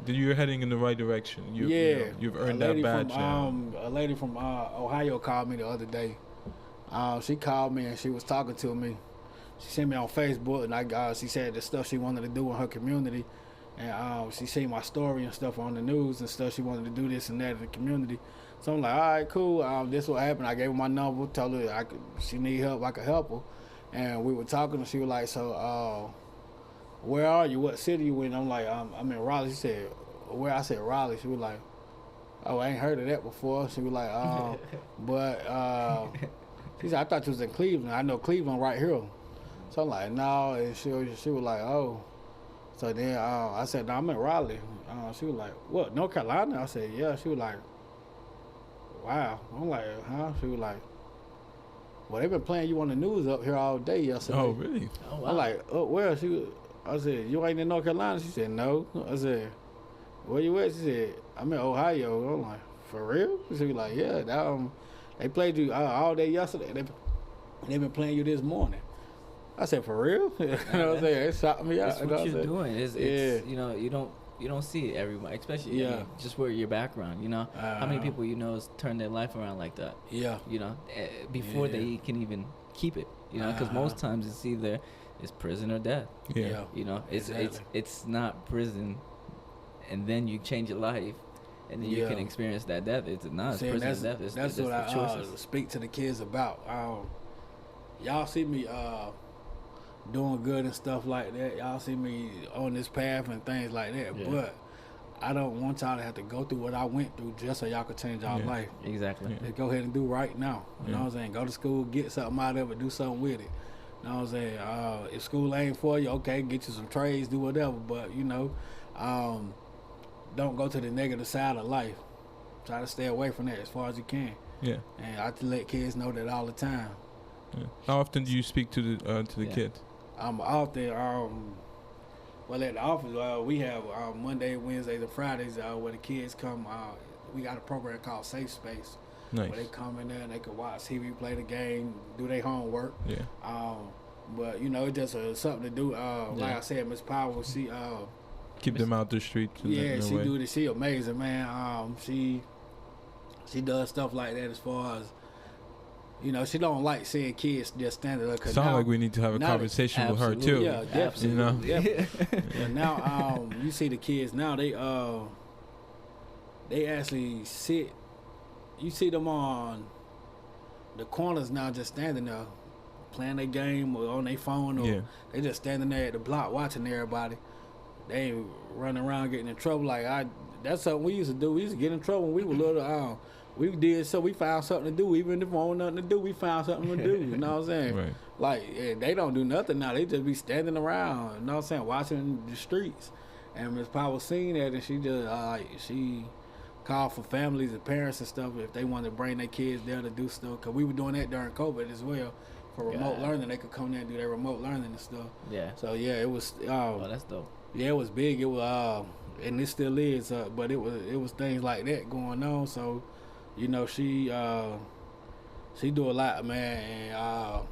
You're heading in the right direction. You've earned that badge now. A lady from Ohio called me the other day. She called me and she was talking to me. She sent me on Facebook, and she said the stuff she wanted to do in her community, and she seen my story and stuff on the news and stuff. She wanted to do this and that in the community. So I'm like, all right, cool. This what happened. I gave her my number, told her she need help, I could help her, and we were talking. And she was like, so where are you? What city you in? I'm like, I'm in Raleigh. She said, where? I said Raleigh. She was like, oh, I ain't heard of that before. She was like, but she said, I thought you was in Cleveland. I know Cleveland right here. So I'm like, no, and she was like, oh. So then I said, no, I'm in Raleigh. She was like, what, North Carolina? I said, yeah. She was like, wow. I'm like, huh? She was like, well, they've been playing you on the news up here all day yesterday. Oh, really? Oh, wow. I'm like, oh, where? I said, you ain't in North Carolina? She said, no. I said, where you at? She said, I'm in Ohio. I'm like, for real? She was like, yeah. They played you all day yesterday. They've been playing you this morning. I said, for real? You know what I'm saying? It shocked me out. That's what you're doing. It's Yeah. you don't see it everybody, especially Yeah. just where your background. How many people has turned their life around like that? Yeah. Before Yeah. they can even keep it. Because most times it's prison or death. Yeah. Exactly. It's not prison, and then you change your life, and then you can experience that death. It's prison and death. That's what I choices. speak to the kids about. Y'all see me doing good and stuff like that. Y'all see me on this path and things like that. Yeah. But I don't want y'all to have to go through what I went through just so y'all could change y'all life. Exactly. Let's go ahead and do right now. You know what I'm saying? Go to school, get something out of it, do something with it. You know what I'm saying? If school ain't for you, okay, get you some trades, do whatever. But, don't go to the negative side of life. Try to stay away from that as far as you can. Yeah. And I let kids know that all the time. Yeah. How often do you speak to the kids? I'm out there. Well, at the office, we have Monday, Wednesdays, and Fridays where the kids come. We got a program called Safe Space. Nice. Where they come in there and they can watch TV, play the game, do their homework. Yeah. But it's just something to do. Like I said, Miss Powell, she keep them out the street. Yeah, she do this. She amazing, man. She does stuff like that as far as. She don't like seeing kids just standing there. Sound like we need to have a conversation with her too. Yeah, definitely. Yeah. And now, you see the kids now. They actually sit. You see them on the corners now, just standing there, playing their game or on their phone, or they just standing there at the block watching everybody. They ain't running around getting in trouble. That's something we used to do. We used to get in trouble when we were little. We did so. We found something to do. Even if we want nothing to do, we found something to do. You know what I'm saying? Right. They don't do nothing now. They just be standing around. You know what I'm saying? Watching the streets. And Miss Powell seen that, and she just she call for families and parents and stuff if they wanted to bring their kids there to do stuff. Cause we were doing that during COVID as well for remote learning. They could come there and do their remote learning and stuff. Yeah. So yeah, it was. Oh, that's dope. Yeah, it was big. It was, and it still is. But it was things like that going on. So, you know, she do a lot, man. And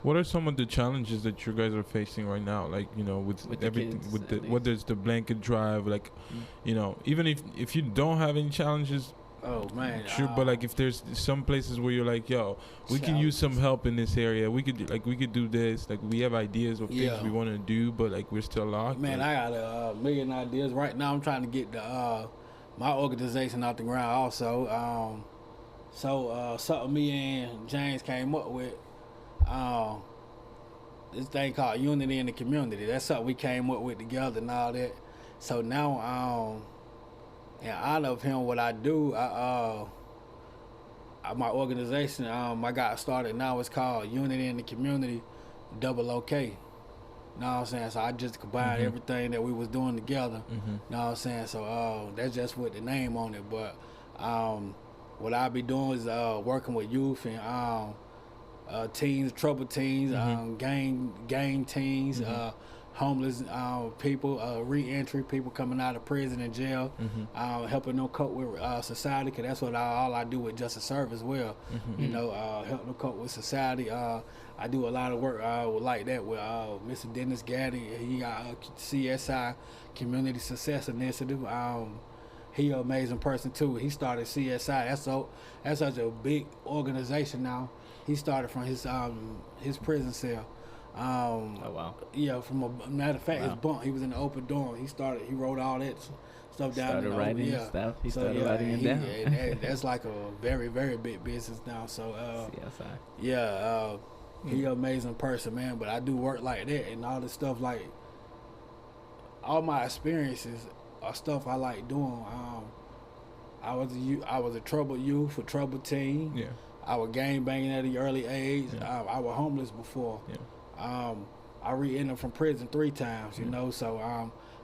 what are some of the challenges that you guys are facing right now? Like, you know, with the everything, kids, with the at whether it's the blanket drive, like, you know, even if you don't have any challenges, oh man, sure. But like, if there's some places where you're like, yo, we can use some help in this area. We could do this. Like, we have ideas of things we want to do, but like we're still locked. Man, like, I got a million ideas right now. I'm trying to get the my organization off the ground also. So something me and James came up with. This thing called Unity in the Community. That's something we came up with together and all that. So now, in honor of him, what I do, my organization, I got started now. It's called Unity in the Community, Double OK. Know what I'm saying? So I just combined everything that we was doing together. Know what I'm saying? So that's just with the name on it. But what I be doing is working with youth and teens, troubled teens, gang teens, homeless people, re-entry people coming out of prison and jail, helping them cope with society, because that's what all I do with Justice Serve as well. You know, help them cope with society. I do a lot of work like that with Mr. Dennis Gaddy. He got CSI, Community Success Initiative. He an amazing person too. He started CSI. That's such a big organization now. He started from his prison cell. Oh wow. Yeah, from a matter of fact, his bunk. He was in the open dorm. He wrote all that stuff down. Started writing stuff. He started writing it down. And that's like a very, very big business now. So CSI. Yeah, he an amazing person, man. But I do work like that and all this stuff. Like all my experiences are stuff I like doing. I was a troubled youth, a troubled teen. Yeah. I was gang banging at an early age. Yeah. I was homeless before. Yeah. I re-entered from prison 3 times, you know, so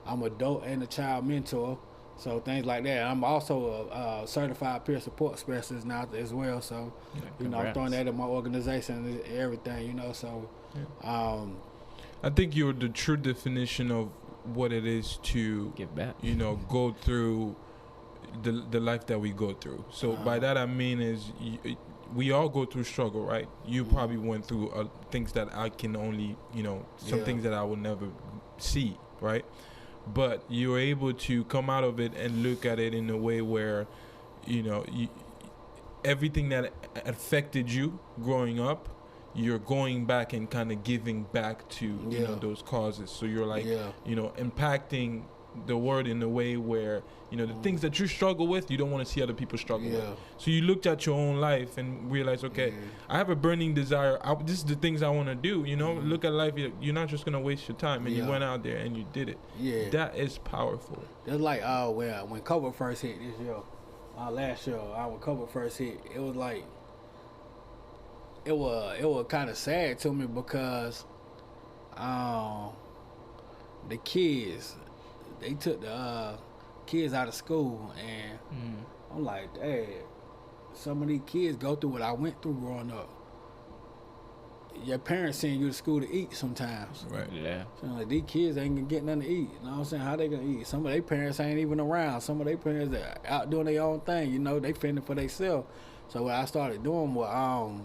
I'm adult and a child mentor, so things like that. I'm also a certified peer support specialist now as well, so, you know, I'm throwing that in my organization and everything, you know, so. I think you're the true definition of what it is to give back, you know, go through the life that we go through. So by that I mean is we all go through struggle, right? You probably went through things that I can only, you know, some things that I will never see, right? But you're able to come out of it and look at it in a way where, you know, everything that affected you growing up, you're going back and kind of giving back to, you know, those causes. So you're like, you know, impacting the world in a way where, you know, the things that you struggle with, you don't want to see other people struggle with. So you looked at your own life and realized, okay, I have a burning desire. This is the things I want to do. You know, look at life. You're not just gonna waste your time, and you went out there and you did it. Yeah, that is powerful. It's like when COVID first hit this year, last year, when COVID first hit, it was like it was kind of sad to me because the kids, they took the kids out of school, and I'm like, Dad, some of these kids go through what I went through growing up. Your parents send you to school to eat sometimes. Right. Yeah. So like, these kids ain't gonna get nothing to eat. You know what I'm saying? How they gonna eat? Some of their parents ain't even around. Some of their parents are out doing their own thing. You know, they fending for themselves. So what I started doing was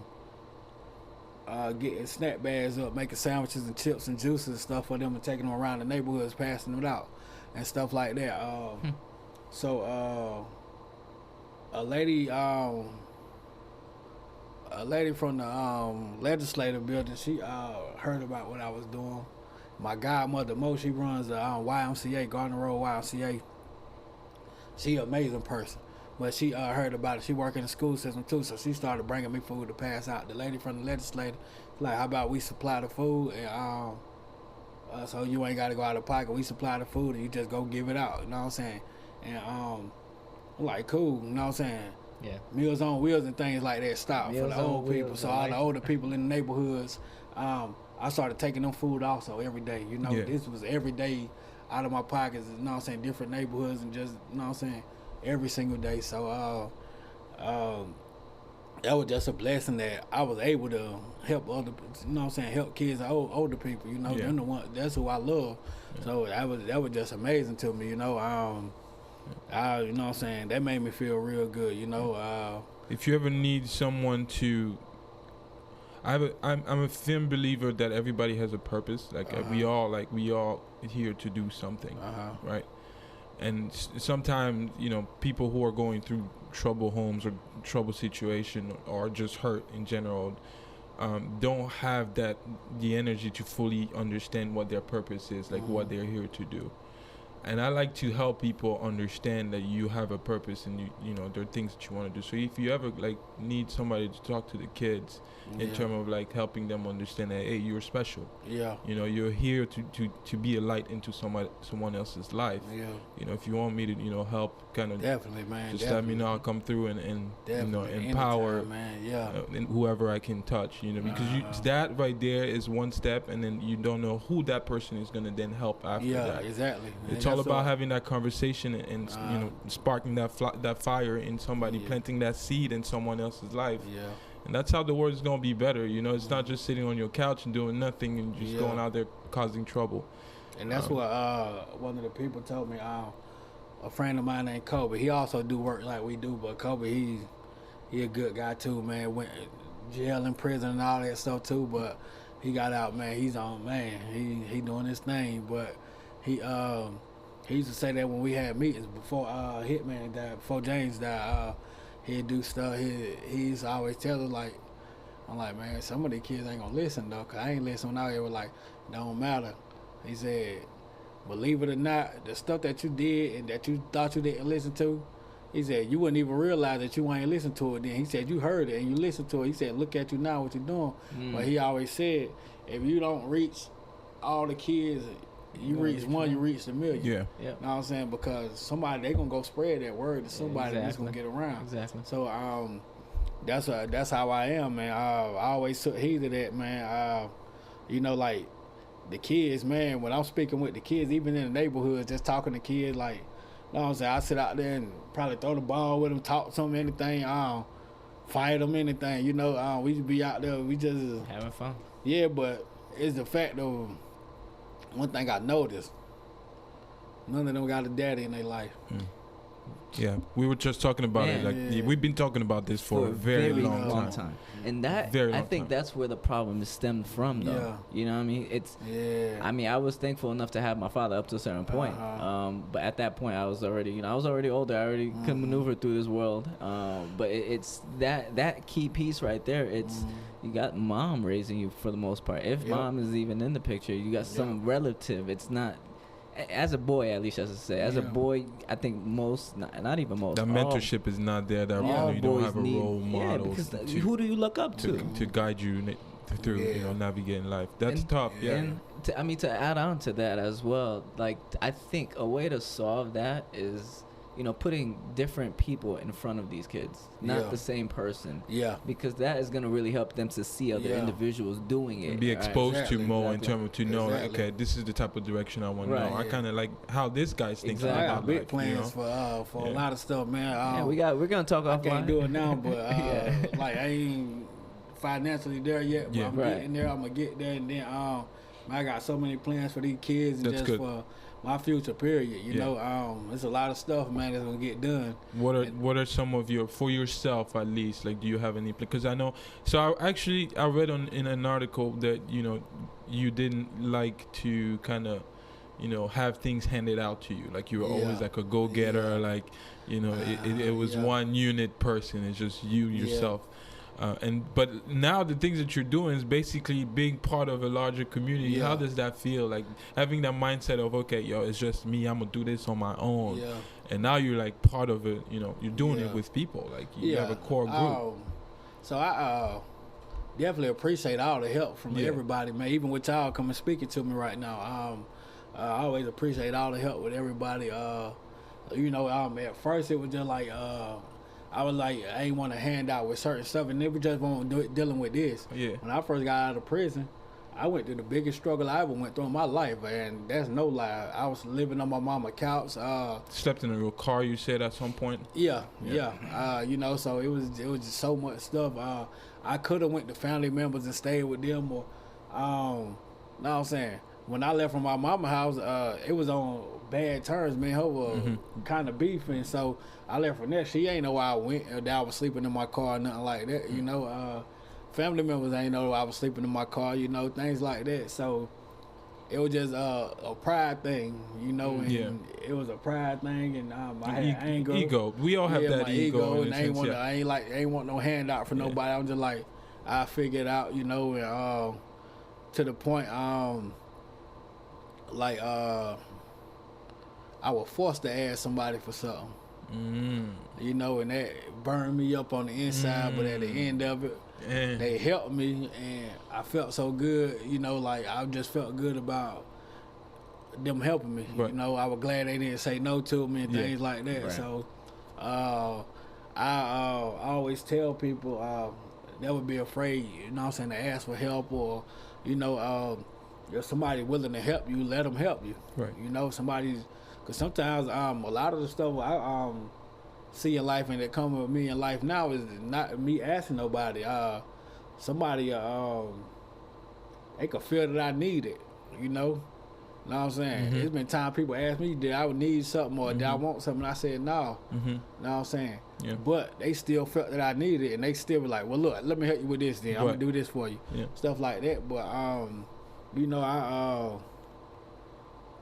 getting snack bags up, making sandwiches and chips and juices and stuff for them, and taking them around the neighborhoods, passing them out and stuff like that. So a lady from the legislative building, she heard about what I was doing. My godmother Mo, she runs the YMCA, Gardner Road YMCA. She an amazing person, but she heard about it. She work in the school system too, so she started bringing me food to pass out. The lady from the legislature, like, how about we supply the food, and so you ain't got to go out of pocket. We supply the food, and you just go give it out. You know what I'm saying? And I'm like, cool. You know what I'm saying? Yeah. Meals on Wheels and things like that stopped for Meals the on old people. Wheels, So I all like the older people in the neighborhoods, I started taking them food also every day. You know, this was every day out of my pockets. You know what I'm saying? Different neighborhoods and just, you know what I'm saying? every single day. So that was just a blessing that I was able to help other, you know what I'm saying, help kids, older people, you know, Yeah. they're the one, that's who I love. Yeah. So that was just amazing to me, you know. You know what I'm saying, that made me feel real good, you know. If you ever need someone to, I'm a firm believer that everybody has a purpose. Like we all here to do something, right? And sometimes, you know, people who are going through trouble homes or trouble situation or just hurt in general don't have the energy to fully understand what their purpose is, like what they're here to do. And I like to help people understand that you have a purpose and you know there are things that you want to do. So if you ever like need somebody to talk to the kids in terms of like helping them understand that, hey, you're special. Yeah. You know, you're here to be a light into someone else's life. Yeah. You know, if you want me to, you know, help kind of Definitely, man. just let me know. I'll come through and you know, Definitely. empower Anytime, man. Yeah. and whoever I can touch, you know, because that right there is one step, and then you don't know who that person is going to then help after that. Exactly. It's all about having that conversation and you know, sparking that fire in somebody, planting that seed in someone else's life. Yeah. And that's how the world is going to be better. You know, it's not just sitting on your couch and doing nothing and just going out there causing trouble. And that's what one of the people told me. A friend of mine named Kobe. He also do work like we do, but Kobe, he a good guy too, man. Went jail and prison and all that stuff too, but he got out, man. He's on, man. He doing his thing, but he used to say that when we had meetings before Hitman died, before James died, he'd do stuff. He used to always tell us, like, I'm like, man, some of these kids ain't gonna listen though, cause I ain't listening when I was like, don't matter. He said, believe it or not, the stuff that you did and that you thought you didn't listen to, he said, you wouldn't even realize that you ain't listened to it then. He said, you heard it and you listened to it. He said, look at you now, what you're doing. But he always said, if you don't reach all the kids, you reach one, you reach the million. Yeah. Yep. You know what I'm saying? Because somebody, they going to go spread that word to somebody that's going to get around. Exactly. So that's how I am, man. I always took heed of that, man. You know, like, the kids, man, when I'm speaking with the kids, even in the neighborhood, just talking to kids, like, you know what I'm saying, I sit out there and probably throw the ball with them, talk to them, anything, fight them, anything, you know, we just be out there, we just Having fun. Yeah, but it's the fact of one thing I noticed, none of them got a daddy in their life. Yeah, we were just talking about it. Like we've been talking about this for a very long time. And that I think that's where the problem is stemmed from, though. Yeah. You know what I mean? It's I mean, I was thankful enough to have my father up to a certain point. But at that point, I was already older. I already could maneuver through this world. But it's that key piece right there. It's you got mom raising you for the most part. If mom is even in the picture, you got some relative. It's not. As a boy, at least I should say. As a boy, I think most, not even most. That mentorship is not there. That you don't have a role model. Because who do you look up to? To guide you through, you know, navigating life. That's tough. Yeah. And to add on to that as well, like, I think a way to solve that is, you know, putting different people in front of these kids, not the same person. Yeah. Because that is going to really help them to see other individuals doing it. And be exposed to more in terms of to know, like, Exactly. okay, this is the type of direction I want to know. I kind of like how this guy's thinking I got about big life, plans you know? for a lot of stuff, man. We're going to talk offline. I can't do it now, but like, I ain't financially there yet, but I'm getting there. I'm going to get there, and then I got so many plans for these kids and just for my future, period. You know, there's a lot of stuff, man, that's gonna get done. What are some of your, for yourself at least, like, do you have any, because I know, so I read in an article that, you know, you didn't like to kind of, you know, have things handed out to you, like you were always like a go-getter, like, you know, it was one unit person, it's just you yourself. But now the things that you're doing is basically being part of a larger community. How does that feel? Like having that mindset of, okay, yo, it's just me, I'm gonna do this on my own. And now you're like part of it, you know, you're doing it with people. Like you have a core group. So I definitely appreciate all the help from everybody, man. Even with y'all coming speaking to me right now. I always appreciate all the help with everybody. You know, at first it was just like I was like, I ain't want to hand out with certain stuff, and they were just dealing with this. When I first got out of prison, I went through the biggest struggle I ever went through in my life, and that's no lie. I was living on my mama's couch. Slept in a real car, you said, at some point? Yeah. You know, so it was just so much stuff. I could have went to family members and stayed with them, or, know what I'm saying? When I left from my mama's house, it was on bad terms, man. Her was kind of beefing, so I left from there. She ain't know where I went, or that I was sleeping in my car or nothing like that, you know. Family members ain't know I was sleeping in my car, you know, things like that. So it was just a pride thing, you know, and it was a pride thing, and I had anger. Ego. We all have that my ego. And I ain't want no handout for nobody. I'm just like, I figured out, you know, and to the point, like I was forced to ask somebody for something. You know, and that burned me up on the inside, but at the end of it, they helped me, and I felt so good, you know, like I just felt good about them helping me. Right. You know, I was glad they didn't say no to me and things like that. Right. So I always tell people never be afraid, you know what I'm saying, to ask for help, or, you know, if somebody willing to help you, let them help you. Right. You know, because sometimes a lot of the stuff I see in life and that come with me in life now is not me asking nobody. Somebody, they could feel that I need it, you know? Know what I'm saying? It's been time people ask me, did I would need something, or did I want something? I said no. Know what I'm saying? Yeah. But they still felt that I needed it, and they still were like, well, look, let me help you with this then. I'm going to do this for you. Yeah. Stuff like that. But, you know, I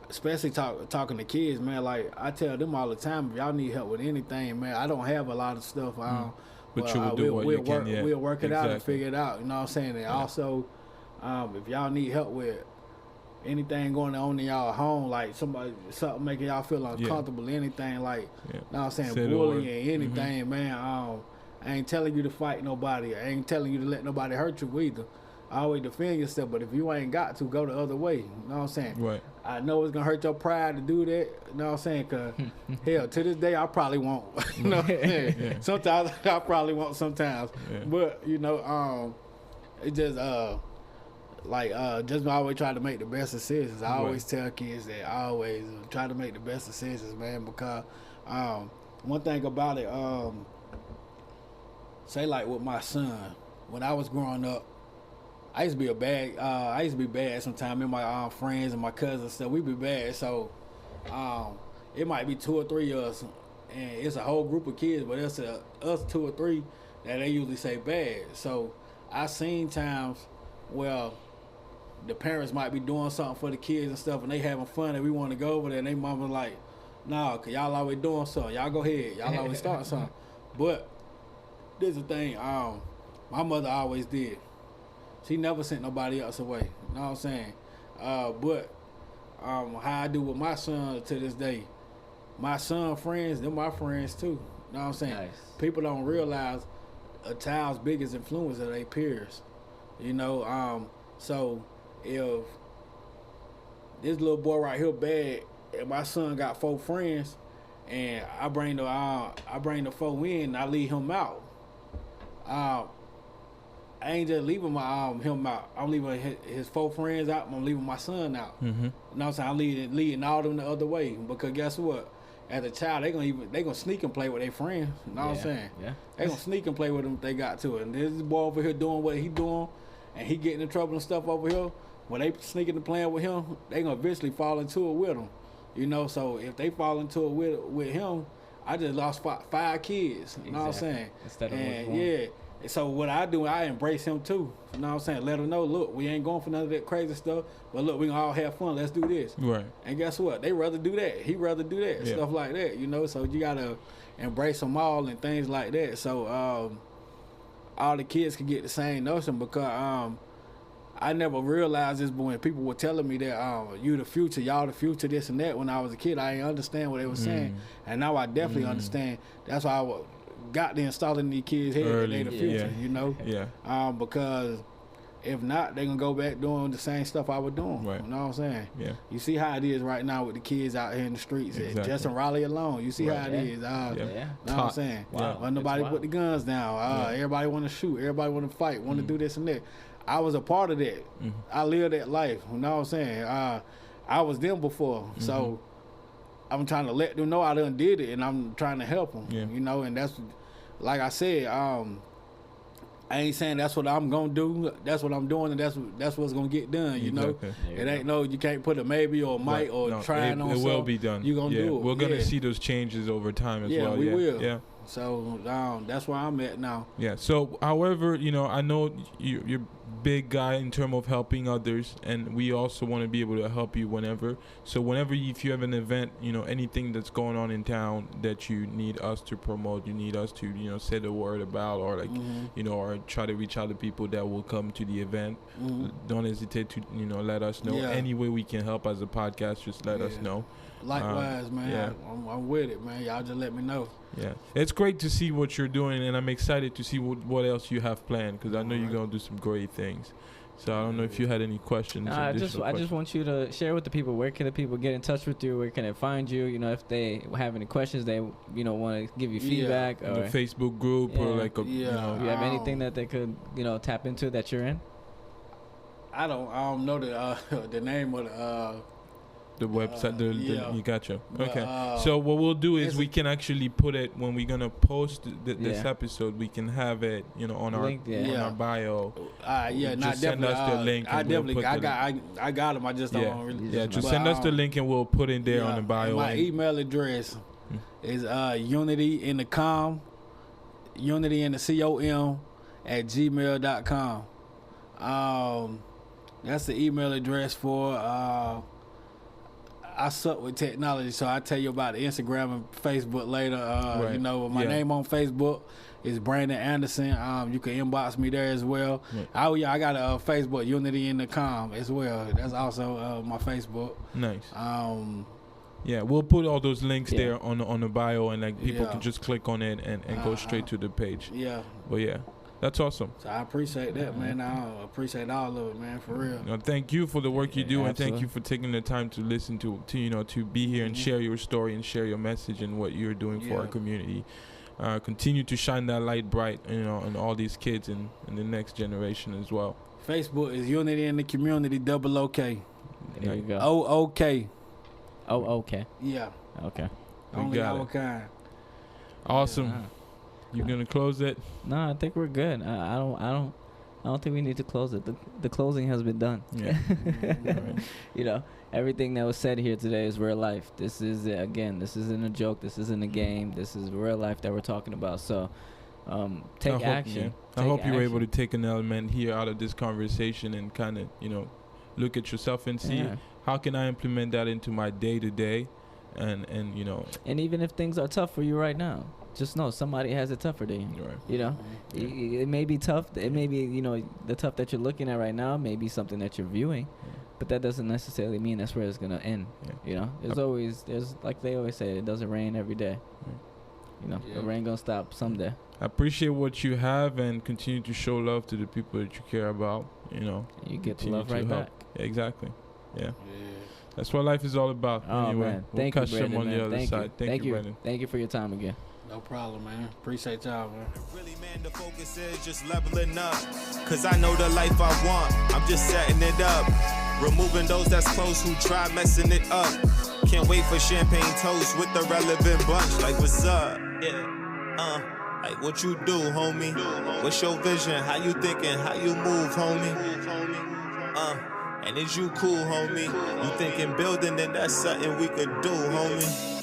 especially talking to kids, man, like I tell them all the time, if y'all need help with anything, man, I don't have a lot of stuff. But you will do what you can. Yeah. We'll work it out and figure it out. You know what I'm saying? And also, if y'all need help with anything going on in y'all home, like something making y'all feel uncomfortable, anything like, you know what I'm saying, bullying, anything, man, I ain't telling you to fight nobody. I ain't telling you to let nobody hurt you either. Always defend yourself, but if you ain't got to, go the other way. You know what I'm saying? Right. I know it's gonna hurt your pride to do that. You know what I'm saying? Cause hell, to this day I probably won't. You know what I'm saying? Sometimes I probably won't. Sometimes, but you know, it just just always try to make the best decisions. I always tell kids that I always try to make the best decisions, man. Because one thing about it, say like with my son, when I was growing up, I used to be bad sometimes. Me and my friends and my cousins and stuff, we be bad. So it might be 2 or 3 of us, and it's a whole group of kids, but it's us 2 or 3 that they usually say bad. So I seen times where the parents might be doing something for the kids and stuff, and they having fun, and we want to go over there, and they mama like, nah, cause y'all always doing something. Y'all go ahead. Y'all always starting something. But this is the thing. My mother always did. She never sent nobody else away. You know what I'm saying? But how I do with my son to this day, my son friends, they're my friends too. You know what I'm saying? Nice. People don't realize a child's biggest influence are their peers. You know, so if this little boy right here bad, and my son got 4 friends, and I bring the 4 in, and I leave him out. I ain't just leaving him out. I'm leaving his 4 friends out. I'm leaving my son out. You know what I'm saying? I'm leading all of them the other way, because guess what? As a child, they gonna sneak and play with their friends. You know what I'm saying? Yeah. They gonna sneak and play with them if they got to it. And this boy over here doing what he doing, and he getting in trouble and stuff over here. When they sneaking and playing with him, they gonna eventually fall into it with him. You know, so if they fall into it with him, I just lost 5 kids. You know what I'm saying? Instead of one. Yeah. So what I do, I embrace him too. You know what I'm saying? Let him know, look, we ain't going for none of that crazy stuff, but look, we gonna all have fun. Let's do this. Right. And guess what? They rather do that. He rather do that. Stuff like that, you know? So you gotta embrace them all and things like that. So all the kids can get the same notion, because I never realized this, but when people were telling me that you the future, y'all the future, this and that, when I was a kid, I didn't understand what they were saying. And now I definitely understand. That's why I got to install in these kids' head that they the future, you know? Yeah. Because if not, they gonna go back doing the same stuff I was doing. Right. You know what I'm saying? Yeah. You see how it is right now with the kids out here in the streets. Exactly. Just in Raleigh alone. You see how it is. You know what I'm saying? Wow. When nobody put the guns down. Everybody want to shoot. Everybody want to fight. Want to do this and that. I was a part of that. Mhm. I lived that life. You know what I'm saying? I was them before, so I'm trying to let them know I done did it, and I'm trying to help them. Yeah. You know, and that's like I said. I ain't saying that's what I'm gonna do. That's what I'm doing, and that's what's gonna get done. You know, Exactly. There it you ain't no. You can't put a maybe or a might Right. or No, trying on. it will something. be done. You gonna do it. We're gonna Yeah. see those changes over time as Yeah, well. we will. Yeah. So that's where I'm at now. Yeah. So, however, I know you're big guy in terms of helping others, and we also want to be able to help you whenever. So, if you have an event, anything that's going on in town that you need us to promote, you need us to, say the word about, or like, or try to reach out to people that will come to the event. Don't hesitate to, let us know. Yeah. Any way we can help as a podcast, just let us Yeah. know. Likewise, man. yeah. I'm with it, man. Y'all just let me know. Yeah, it's great to see what you're doing, and I'm excited to see what else you have planned, because I know you're gonna do some great things. So I don't know if you had any questions. I just want you to share with the people, where can the people get in touch with you? Where can they find you? If they have any questions, they want to give you feedback, in or the Facebook group or Yeah. like a Yeah. do you have anything that they could tap into that you're in? I don't know the name of the website. yeah. You gotcha. But, Okay. So what we'll do is it's- we can actually put it when we're gonna post this Yeah. episode. We can have it, on our Link, yeah. on Yeah. our bio. yeah, not Just send definitely. us the link I and we'll definitely, put I got them. I just Yeah. don't really. Yeah. Just but, send us the link and we'll put it there on the bio. and my and- email address is unity in the com @gmail.com. That's the email address for I suck with technology, so I tell you about the Instagram and Facebook later. Right. My Yeah. name on Facebook is Brandon Anderson. You can inbox me there as well. Right. Oh yeah, I got a Facebook, Unity in the Com as well. That's also my Facebook. Nice. Um, Yeah, we'll put all those links Yeah. there on the bio, and like people Yeah. can just click on it and go straight to the page. yeah. But yeah, that's awesome. So I appreciate that, man. I appreciate all of it, man, for real. Thank you for the work you do, Yeah, and thank absolutely. you for taking the time to listen to be here and share your story and share your message and what you're doing for our Yeah. community. Continue to shine that light bright, on all these kids and the next generation as well. Facebook is Unity in the Community, double OK. There you go. OOK. Oh, okay. Yeah. Okay. We Only got our it. kind. Awesome. Yeah. You're gonna close it? No, I think we're good. I don't think we need to close it. The closing has been done. Yeah. Everything that was said here today is real life. This is again, this isn't a joke. This isn't a game. This is real life that we're talking about. So, take action. I Take hope you were able to action. take an element here out of this conversation and kind of, look at yourself and see Yeah. how can I implement that into my day to day, and And even if things are tough for you right now, just know somebody has it tougher than you. right. It may be tough. It may be, the tough that you're looking at right now may be something that you're viewing, but that doesn't necessarily mean that's where it's gonna end. Yeah. There's like they always say, it doesn't rain every day. Yeah. The rain gonna stop someday. I appreciate what you have and continue to show love to the people that you care about. And you get the Continue love to right help. back. Exactly. Yeah. Yeah. That's what life is all about. Oh anyway, man, we'll thank you, catch them Brandon. on the man. other Thank side. you. Thank you, Brandon. Thank you for your time again. No problem, man. Appreciate y'all, man. Really, man, the focus is just leveling up. Cause I know the life I want, I'm just setting it up. Removing those that's close who try messing it up. Can't wait for champagne toast with the relevant bunch. Like, what's up? Yeah. Like, what you do, homie? What's your vision? How you thinking? How you move, homie? And is you cool, homie? You thinking building, then that's something we could do, homie.